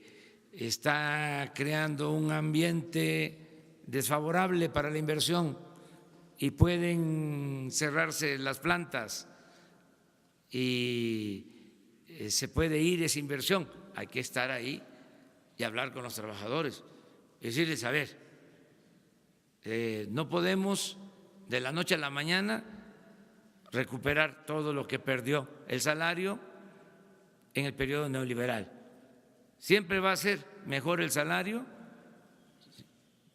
está creando un ambiente desfavorable para la inversión y pueden cerrarse las plantas y se puede ir esa inversión. Hay que estar ahí y hablar con los trabajadores, decirles, a ver, no podemos de la noche a la mañana recuperar todo lo que perdió el salario en el periodo neoliberal. Siempre va a ser mejor el salario,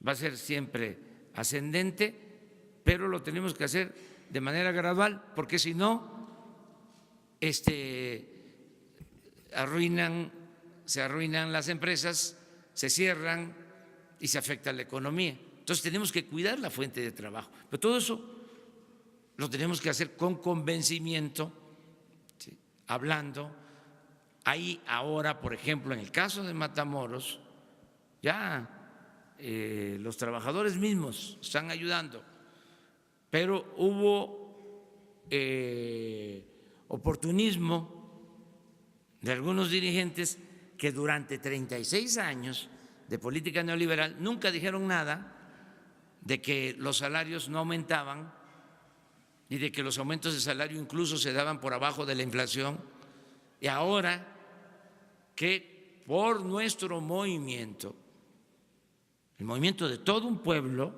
va a ser siempre ascendente, pero lo tenemos que hacer de manera gradual, porque si no, se arruinan las empresas, se cierran y se afecta la economía. Entonces tenemos que cuidar la fuente de trabajo, pero todo eso lo tenemos que hacer con convencimiento, ¿sí?, hablando. Ahí ahora, por ejemplo, en el caso de Matamoros, ya los trabajadores mismos están ayudando, pero hubo oportunismo de algunos dirigentes que durante 36 años de política neoliberal nunca dijeron nada de que los salarios no aumentaban y de que los aumentos de salario incluso se daban por abajo de la inflación. Y ahora que por nuestro movimiento, el movimiento de todo un pueblo,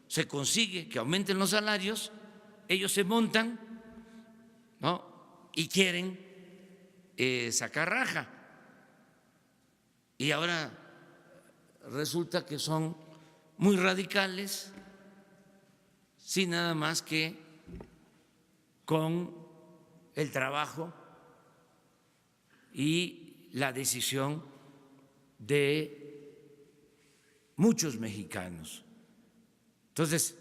se consigue que aumenten los salarios, ellos se montan, ¿no?, y quieren sacar raja. Y ahora resulta que son muy radicales, sin nada más que con el trabajo y la decisión de muchos mexicanos. Entonces,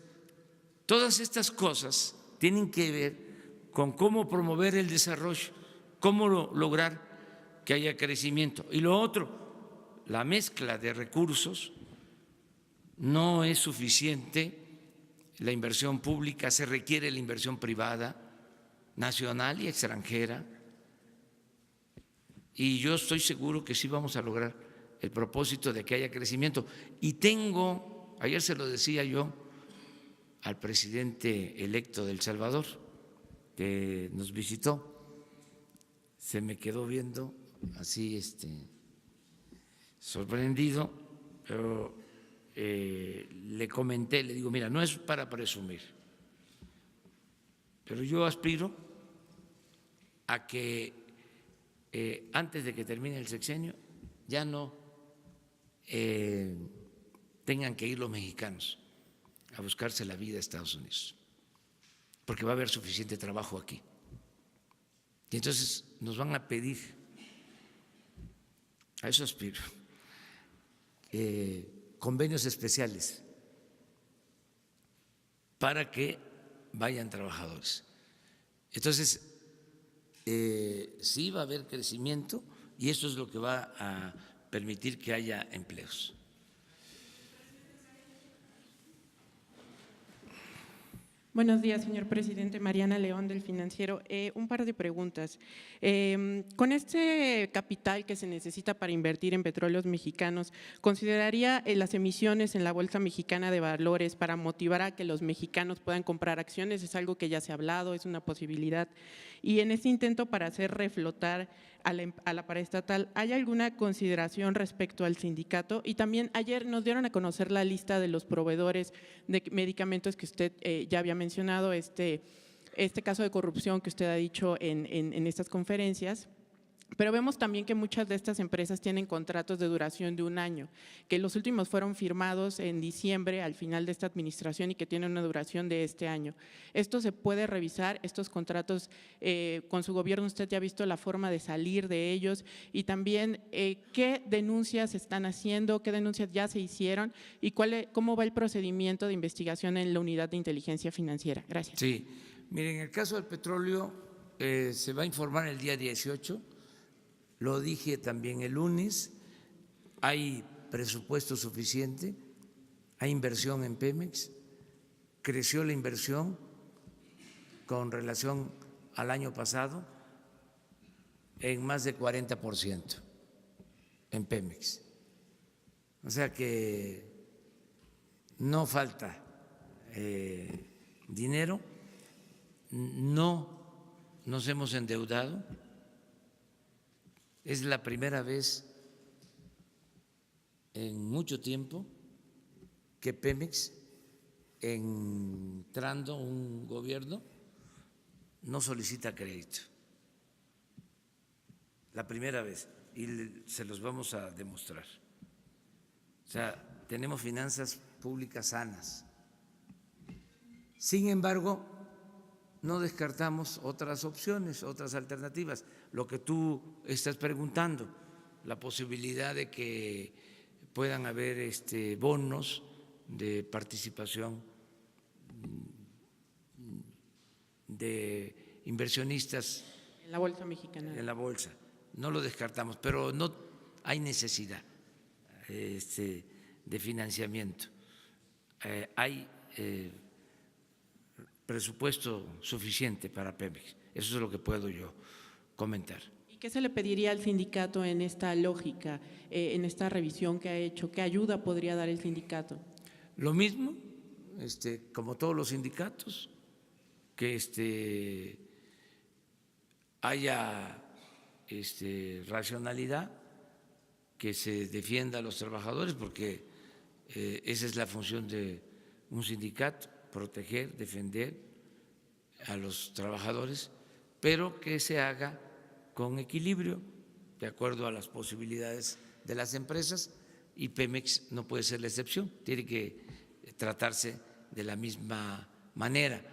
todas estas cosas tienen que ver con cómo promover el desarrollo, cómo lograr que haya crecimiento. Y lo otro, la mezcla de recursos. No es suficiente la inversión pública, se requiere la inversión privada, nacional y extranjera. Y yo estoy seguro que sí vamos a lograr el propósito de que haya crecimiento. Y ayer se lo decía yo al presidente electo de El Salvador, que nos visitó, se me quedó viendo así sorprendido, pero le comenté, le digo, mira, no es para presumir, pero yo aspiro a que antes de que termine el sexenio ya no tengan que ir los mexicanos a buscarse la vida a Estados Unidos, porque va a haber suficiente trabajo aquí. Y entonces nos van a pedir, a eso aspiro, convenios especiales para que vayan trabajadores. Entonces, sí va a haber crecimiento y eso es lo que va a permitir que haya empleos. Buenos días, señor presidente. Mariana León, del Financiero. Un par de preguntas. Con este capital que se necesita para invertir en petróleos mexicanos, ¿consideraría las emisiones en la Bolsa Mexicana de Valores para motivar a que los mexicanos puedan comprar acciones? Es algo que ya se ha hablado, es una posibilidad. Y en este intento para hacer reflotar a la paraestatal, ¿hay alguna consideración respecto al sindicato? Y también ayer nos dieron a conocer la lista de los proveedores de medicamentos que usted ya había mencionado, este caso de corrupción que usted ha dicho en estas conferencias. Pero vemos también que muchas de estas empresas tienen contratos de duración de 1 año, que los últimos fueron firmados en diciembre al final de esta administración y que tienen una duración de este año. ¿Esto se puede revisar, estos contratos con su gobierno? ¿Usted ya ha visto la forma de salir de ellos? Y también, ¿qué denuncias están haciendo? ¿Qué denuncias ya se hicieron? ¿Y cómo va el procedimiento de investigación en la Unidad de Inteligencia Financiera? Gracias. Sí, miren, en el caso del petróleo se va a informar el día 18. Lo dije también el lunes, hay presupuesto suficiente, hay inversión en Pemex, creció la inversión con relación al año pasado en más de 40% en Pemex. O sea que no falta dinero, no nos hemos endeudado. Es la primera vez en mucho tiempo que Pemex, entrando un gobierno, no solicita crédito. La primera vez, y se los vamos a demostrar. O sea, tenemos finanzas públicas sanas. Sin embargo, no descartamos otras opciones, otras alternativas. Lo que tú estás preguntando, la posibilidad de que puedan haber bonos de participación de inversionistas En la Bolsa Mexicana. en la bolsa. No lo descartamos, pero no hay necesidad de financiamiento. Hay presupuesto suficiente para Pemex. Eso es lo que puedo yo comentar. ¿Y qué se le pediría al sindicato en esta lógica, en esta revisión que ha hecho? ¿Qué ayuda podría dar el sindicato? Lo mismo, como todos los sindicatos, que haya racionalidad, que se defienda a los trabajadores, porque esa es la función de un sindicato, proteger, defender a los trabajadores, pero que se haga con equilibrio, de acuerdo a las posibilidades de las empresas, y Pemex no puede ser la excepción, tiene que tratarse de la misma manera.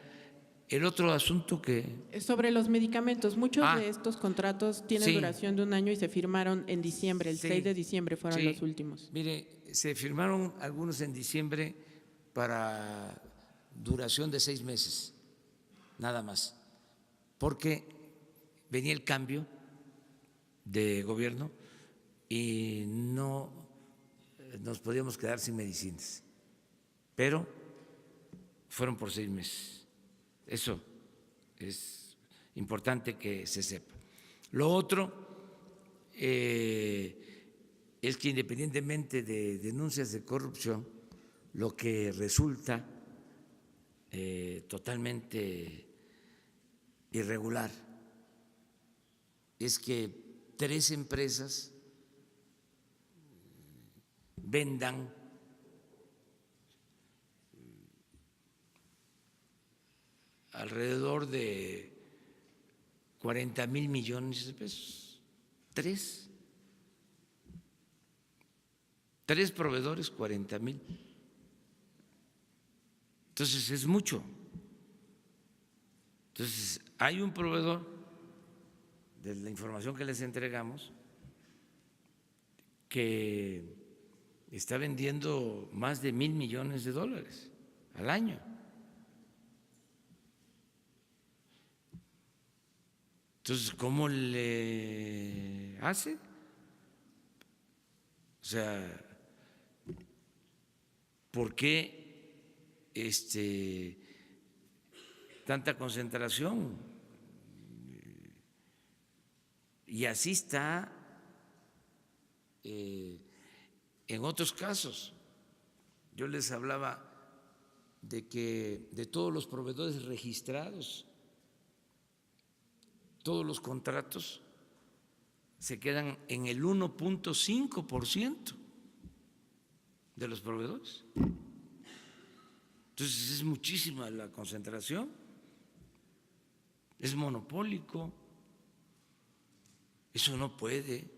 El otro asunto que… Sobre los medicamentos, muchos de estos contratos tienen duración de 1 año y se firmaron en diciembre, el 6 de diciembre fueron los últimos. Mire, se firmaron algunos en diciembre para duración de 6 meses, nada más, porque venía el cambio de gobierno y no nos podíamos quedar sin medicinas, pero fueron por 6 meses. Eso es importante que se sepa. Lo otro es que independientemente de denuncias de corrupción, lo que resulta totalmente irregular es que 3 empresas vendan alrededor de 40,000 millones de pesos. Tres proveedores, 40,000. Entonces es mucho. Entonces hay un proveedor de la información que les entregamos que está vendiendo más de $1,000 millones al año. Entonces, ¿cómo le hace? O sea, ¿por qué tanta concentración? Y así está en otros casos. Yo les hablaba de que de todos los proveedores registrados, todos los contratos se quedan en el 1.5% de los proveedores. Entonces es muchísima la concentración, es monopólico. Eso no puede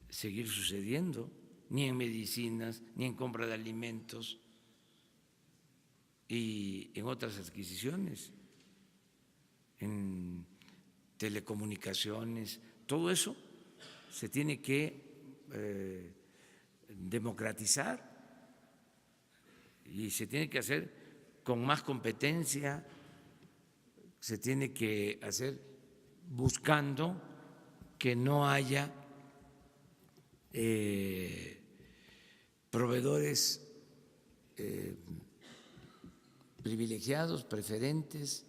seguir sucediendo, ni en medicinas, ni en compra de alimentos y en otras adquisiciones, en telecomunicaciones. Todo eso se tiene que democratizar y se tiene que hacer con más competencia, se tiene que hacer buscando que no haya proveedores privilegiados, preferentes.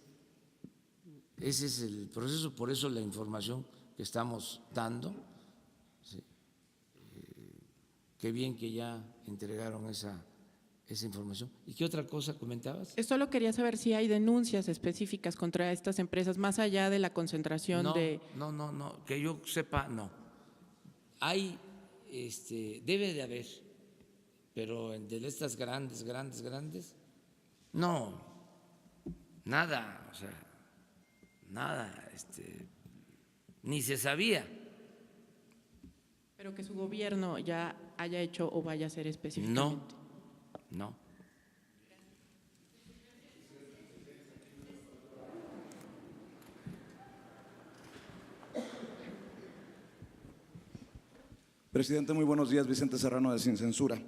Ese es el proceso, por eso la información que estamos dando. Sí. Qué bien que ya entregaron esa información. ¿Y qué otra cosa comentabas? Solo quería saber si hay denuncias específicas contra estas empresas, más allá de la concentración de… No, que yo sepa, no. Hay, debe de haber, pero de estas grandes, no, nada, o sea, nada, ni se sabía. Pero que su gobierno ya haya hecho o vaya a hacer específicamente. No. Presidente, muy buenos días. Vicente Serrano de Sin Censura.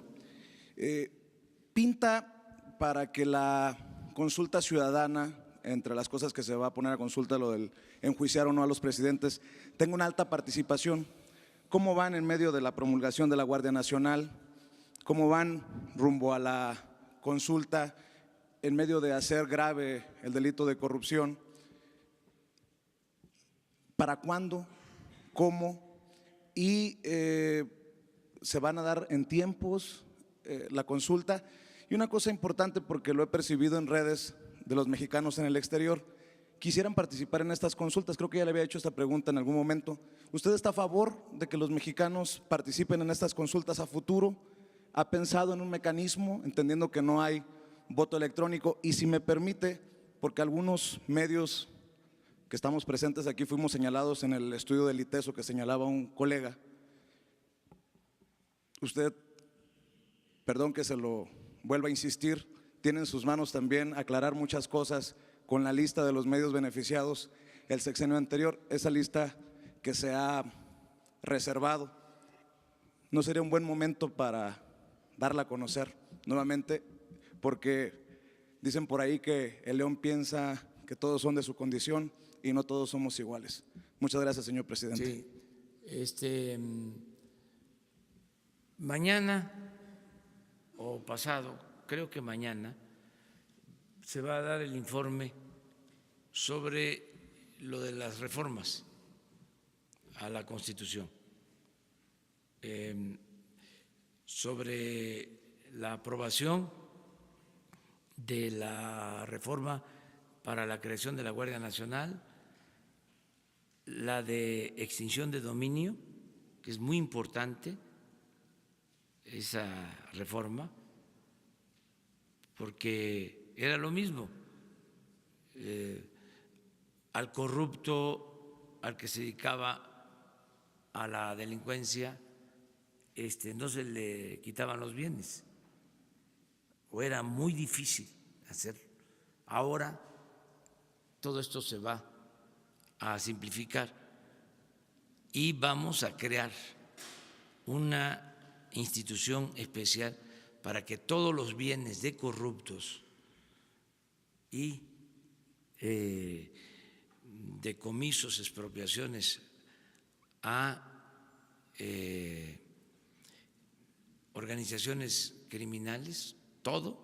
Pinta para que la consulta ciudadana, entre las cosas que se va a poner a consulta, lo del enjuiciar o no a los presidentes, tenga una alta participación. ¿Cómo van en medio de la promulgación de la Guardia Nacional? ¿Cómo van rumbo a la consulta en medio de hacer grave el delito de corrupción? ¿Para cuándo? ¿Cómo? Y se van a dar en tiempos la consulta. Y una cosa importante, porque lo he percibido en redes de los mexicanos en el exterior, quisieran participar en estas consultas. Creo que ya le había hecho esta pregunta en algún momento. ¿Usted está a favor de que los mexicanos participen en estas consultas a futuro? ¿Ha pensado en un mecanismo, entendiendo que no hay voto electrónico? Y si me permite, porque algunos medios que estamos presentes aquí fuimos señalados en el estudio del ITESO que señalaba un colega. Usted, perdón que se lo vuelva a insistir, tiene en sus manos también aclarar muchas cosas con la lista de los medios beneficiados el sexenio anterior, esa lista que se ha reservado. ¿No sería un buen momento para darla a conocer nuevamente? Porque dicen por ahí que el león piensa que todos son de su condición y no todos somos iguales. Muchas gracias, señor presidente. Sí, mañana o pasado, creo que mañana, se va a dar el informe sobre lo de las reformas a la Constitución, sobre la aprobación de la reforma para la creación de la Guardia Nacional, la de extinción de dominio, que es muy importante esa reforma, porque era lo mismo. Al corrupto, al que se dedicaba a la delincuencia, no se le quitaban los bienes, o era muy difícil hacerlo. Ahora todo esto se va a simplificar y vamos a crear una institución especial para que todos los bienes de corruptos y decomisos, expropiaciones a organizaciones criminales, todo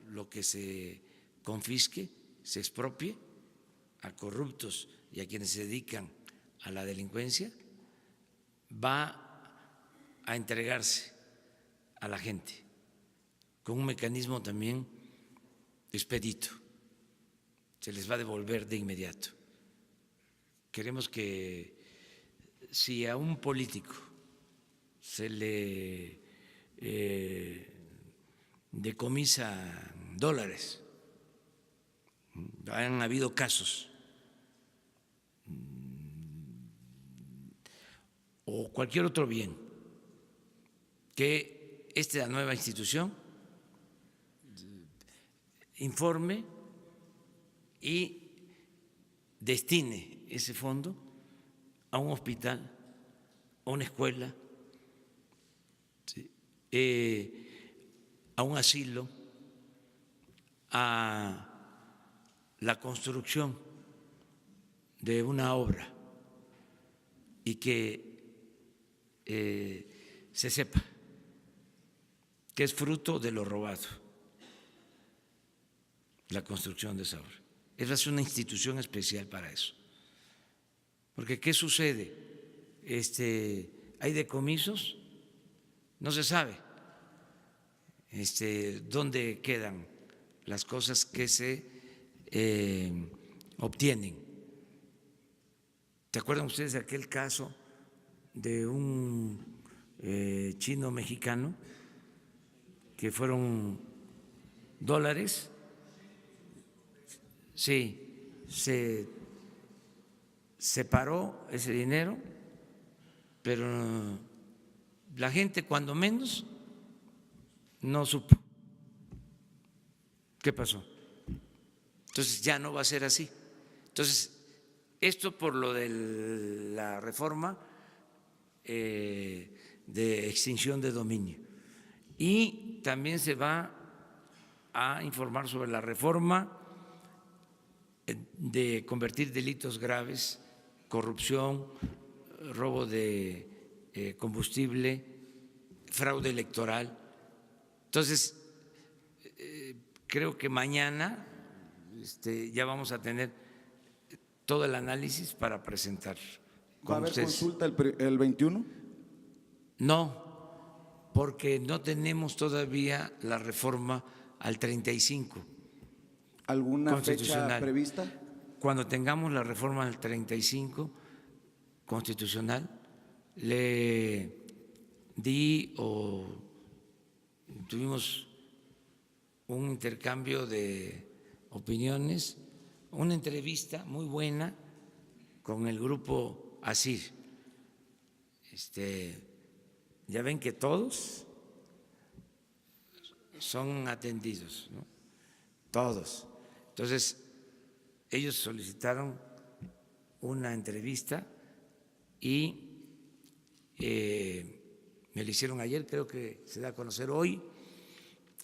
lo que se confisque, se expropie a corruptos y a quienes se dedican a la delincuencia, va a entregarse a la gente con un mecanismo también expedito. Se les va a devolver de inmediato. Queremos que si a un político se le decomisa dólares, han habido casos, o cualquier otro bien, que esta nueva institución informe y destine ese fondo a un hospital, a una escuela, ¿sí?, a un asilo, a la construcción de una obra, y que se sepa que es fruto de lo robado la construcción de esa obra. Esa es una institución especial para eso. Porque ¿qué sucede? Hay decomisos, no se sabe dónde quedan las cosas que se obtienen. ¿Se acuerdan ustedes de aquel caso de un chino mexicano que fueron dólares? Sí, se separó ese dinero, pero la gente cuando menos no supo qué pasó. Entonces ya no va a ser así. Entonces, esto por lo de la reforma de extinción de dominio. Y también se va a informar sobre la reforma de convertir delitos graves, corrupción, robo de combustible, fraude electoral. Entonces, creo que mañana ya vamos a tener todo el análisis para presentar. ¿Va a haber ustedes. consulta el 21? No, porque no tenemos todavía la reforma al 35. ¿Alguna fecha Constitucional. prevista? Cuando tengamos la reforma al 35 constitucional, le di o tuvimos un intercambio de opiniones, una entrevista muy buena con el grupo ASIR. Ya ven que todos son atendidos, ¿no? Todos. Entonces, ellos solicitaron una entrevista y me la hicieron ayer, creo que se da a conocer hoy,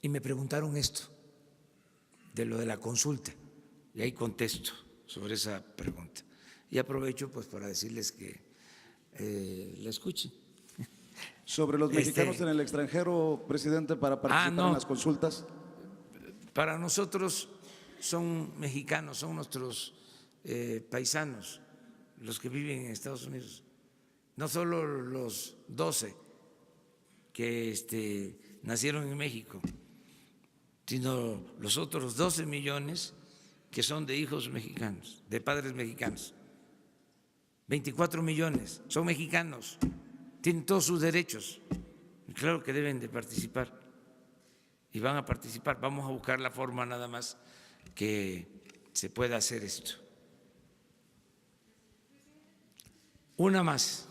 y me preguntaron esto, de lo de la consulta, y ahí contesto sobre esa pregunta. Y aprovecho pues para decirles que la escuchen. Sobre los mexicanos en el extranjero, presidente, para participar no. en las consultas. Para nosotros son mexicanos, son nuestros paisanos, los que viven en Estados Unidos. No solo los 12 que nacieron en México, sino los otros 12 millones que son de hijos mexicanos, de padres mexicanos. 24 millones son mexicanos, tienen todos sus derechos. Claro que deben de participar y van a participar. Vamos a buscar la forma nada más que se pueda hacer esto. Una más.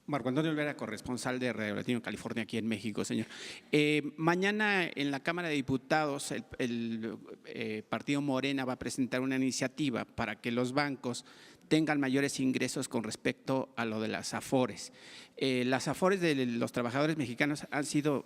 Marco Antonio Olvera, corresponsal de Radio Latino California aquí en México, señor. Mañana en la Cámara de Diputados el Partido Morena va a presentar una iniciativa para que los bancos tengan mayores ingresos con respecto a lo de las afores. Las afores de los trabajadores mexicanos han sido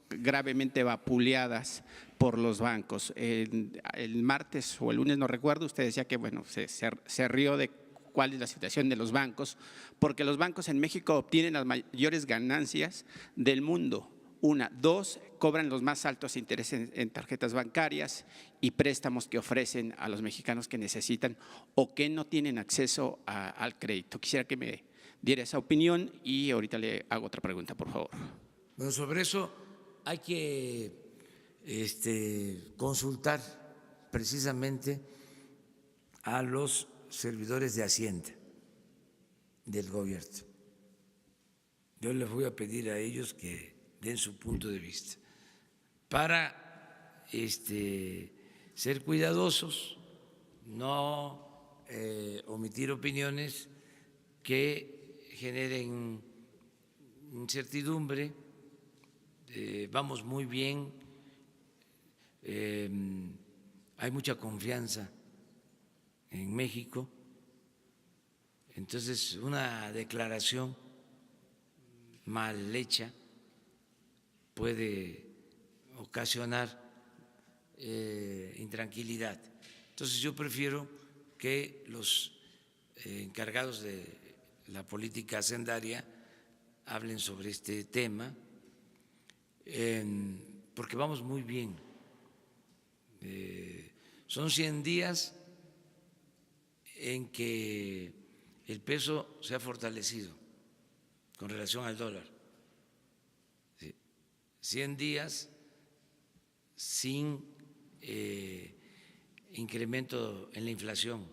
gravemente vapuleadas por los bancos. El martes o el lunes, no recuerdo, usted decía que bueno, se rió de cuál es la situación de los bancos, porque los bancos en México obtienen las mayores ganancias del mundo. Una, dos, cobran los más altos intereses en tarjetas bancarias y préstamos que ofrecen a los mexicanos que necesitan o que no tienen acceso al crédito. Quisiera que me diera esa opinión y ahorita le hago otra pregunta, por favor. Bueno, sobre eso hay que consultar precisamente a los servidores de Hacienda del gobierno. Yo les voy a pedir a ellos que den su punto de vista para ser cuidadosos, no omitir opiniones que generen incertidumbre. Vamos muy bien, hay mucha confianza en México, entonces una declaración mal hecha puede ocasionar intranquilidad. Entonces yo prefiero que los encargados de la política hacendaria hablen sobre este tema, porque vamos muy bien. Son 100 días en que el peso se ha fortalecido con relación al dólar. 100 días sin incremento en la inflación,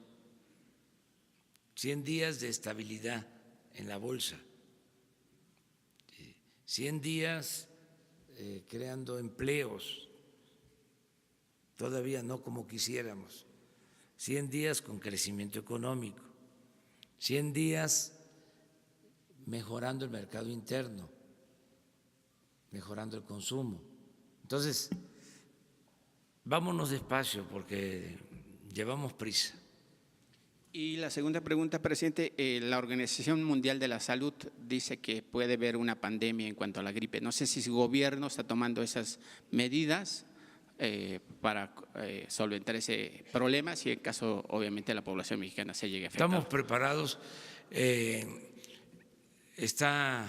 100 días de estabilidad en la bolsa, 100 días creando empleos, todavía no como quisiéramos, 100 días con crecimiento económico, 100 días mejorando el mercado interno, mejorando el consumo. Entonces, vámonos despacio porque llevamos prisa. Y la segunda pregunta, presidente, la Organización Mundial de la Salud dice que puede haber una pandemia en cuanto a la gripe. No sé si su gobierno está tomando esas medidas para solventar ese problema, si en caso, obviamente, la población mexicana se llegue a afectar. Estamos preparados, está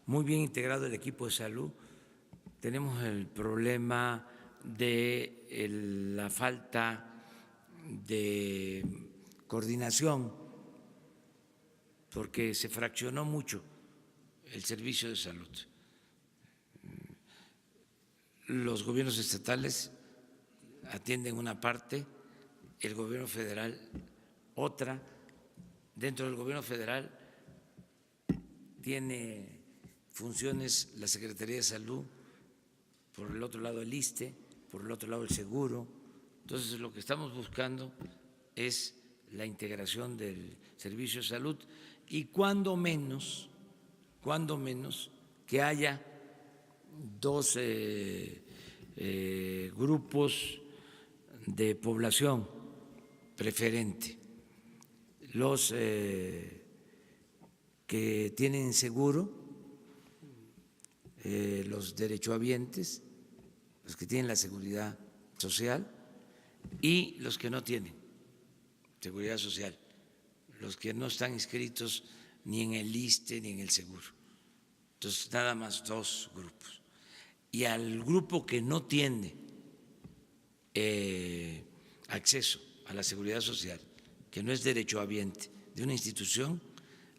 muy bien integrado el equipo de salud. Tenemos el problema de la falta de coordinación, porque se fraccionó mucho el servicio de salud. Los gobiernos estatales atienden una parte, el gobierno federal otra. Dentro del gobierno federal tiene funciones la Secretaría de Salud, por el otro lado el ISSSTE, por el otro lado el Seguro. Entonces lo que estamos buscando es la integración del servicio de salud y cuando menos que haya dos grupos de población preferente, los que tienen seguro, los derechohabientes, los que tienen la seguridad social y los que no tienen seguridad social, los que no están inscritos ni en el ISSSTE ni en el Seguro. Entonces, nada más dos grupos. Y al grupo que no tiene acceso a la seguridad social, que no es derechohabiente de una institución,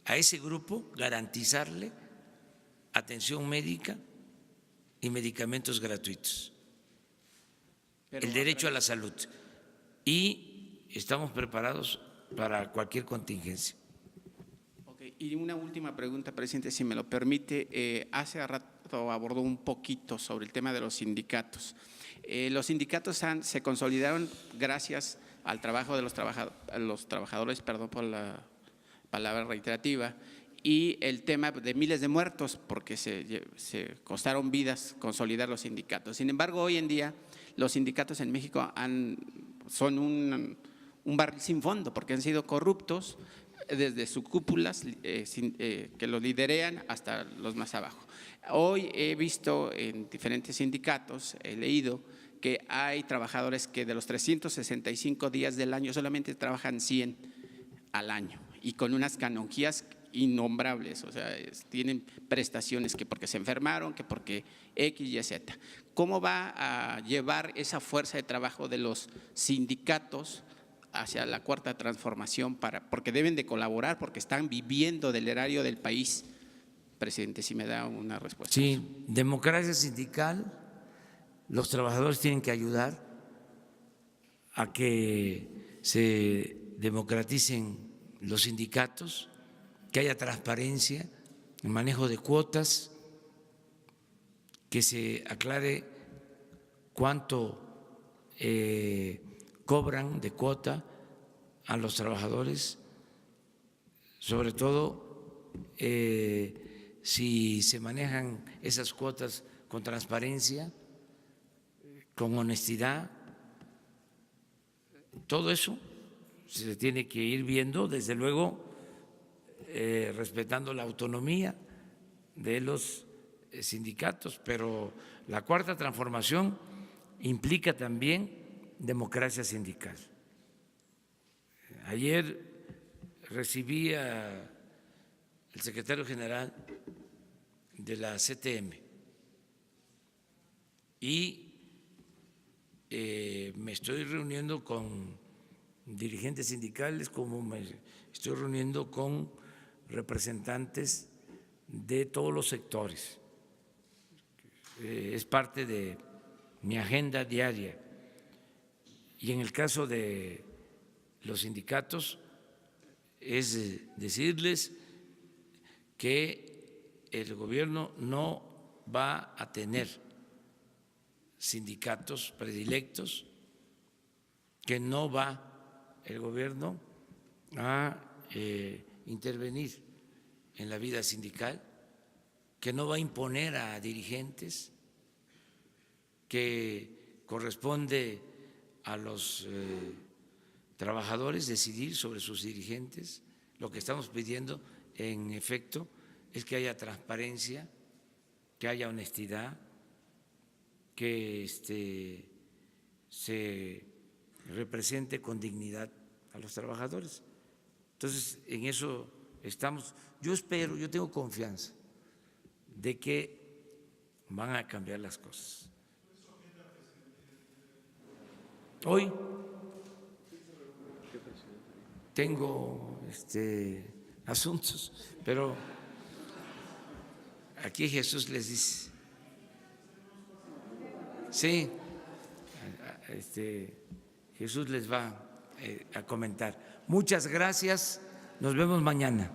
a ese grupo garantizarle atención médica y medicamentos gratuitos, el derecho a la salud. Y estamos preparados para cualquier contingencia. Okay. Y una última pregunta, presidente, si me lo permite. Hace abordó un poquito sobre el tema de los sindicatos. Los sindicatos se consolidaron gracias al trabajo de los trabajadores, perdón por la palabra reiterativa, y el tema de miles de muertos, porque se costaron vidas consolidar los sindicatos. Sin embargo, hoy en día los sindicatos en México son un barril sin fondo, porque han sido corruptos desde sus cúpulas que los liderean hasta los más abajo. Hoy he visto en diferentes sindicatos, he leído que hay trabajadores que de los 365 días del año solamente trabajan 100 al año y con unas canonjías innombrables, o sea, tienen prestaciones que porque se enfermaron, que porque X, Y, Z. ¿Cómo va a llevar esa fuerza de trabajo de los sindicatos hacia la cuarta transformación? Porque deben de colaborar, porque están viviendo del erario del país. Presidente, si me da una respuesta. Sí, democracia sindical, los trabajadores tienen que ayudar a que se democraticen los sindicatos, que haya transparencia, el manejo de cuotas, que se aclare cuánto cobran de cuota a los trabajadores, sobre todo si se manejan esas cuotas con transparencia, con honestidad. Todo eso se tiene que ir viendo, desde luego respetando la autonomía de los sindicatos, pero la cuarta transformación implica también democracia sindical. Ayer recibí al secretario general de la CTM y me estoy reuniendo con dirigentes sindicales, como me estoy reuniendo con representantes de todos los sectores. Es parte de mi agenda diaria. Y en el caso de los sindicatos, es decirles que el gobierno no va a tener sindicatos predilectos, que no va el gobierno a intervenir en la vida sindical, que no va a imponer a dirigentes, que corresponde a los trabajadores decidir sobre sus dirigentes. Lo que estamos pidiendo, en efecto, es que haya transparencia, que haya honestidad, que se represente con dignidad a los trabajadores. Entonces, en eso estamos. Yo espero, yo tengo confianza de que van a cambiar las cosas. Hoy tengo asuntos, pero aquí Jesús les dice. Sí, Jesús les va a comentar. Muchas gracias, nos vemos mañana.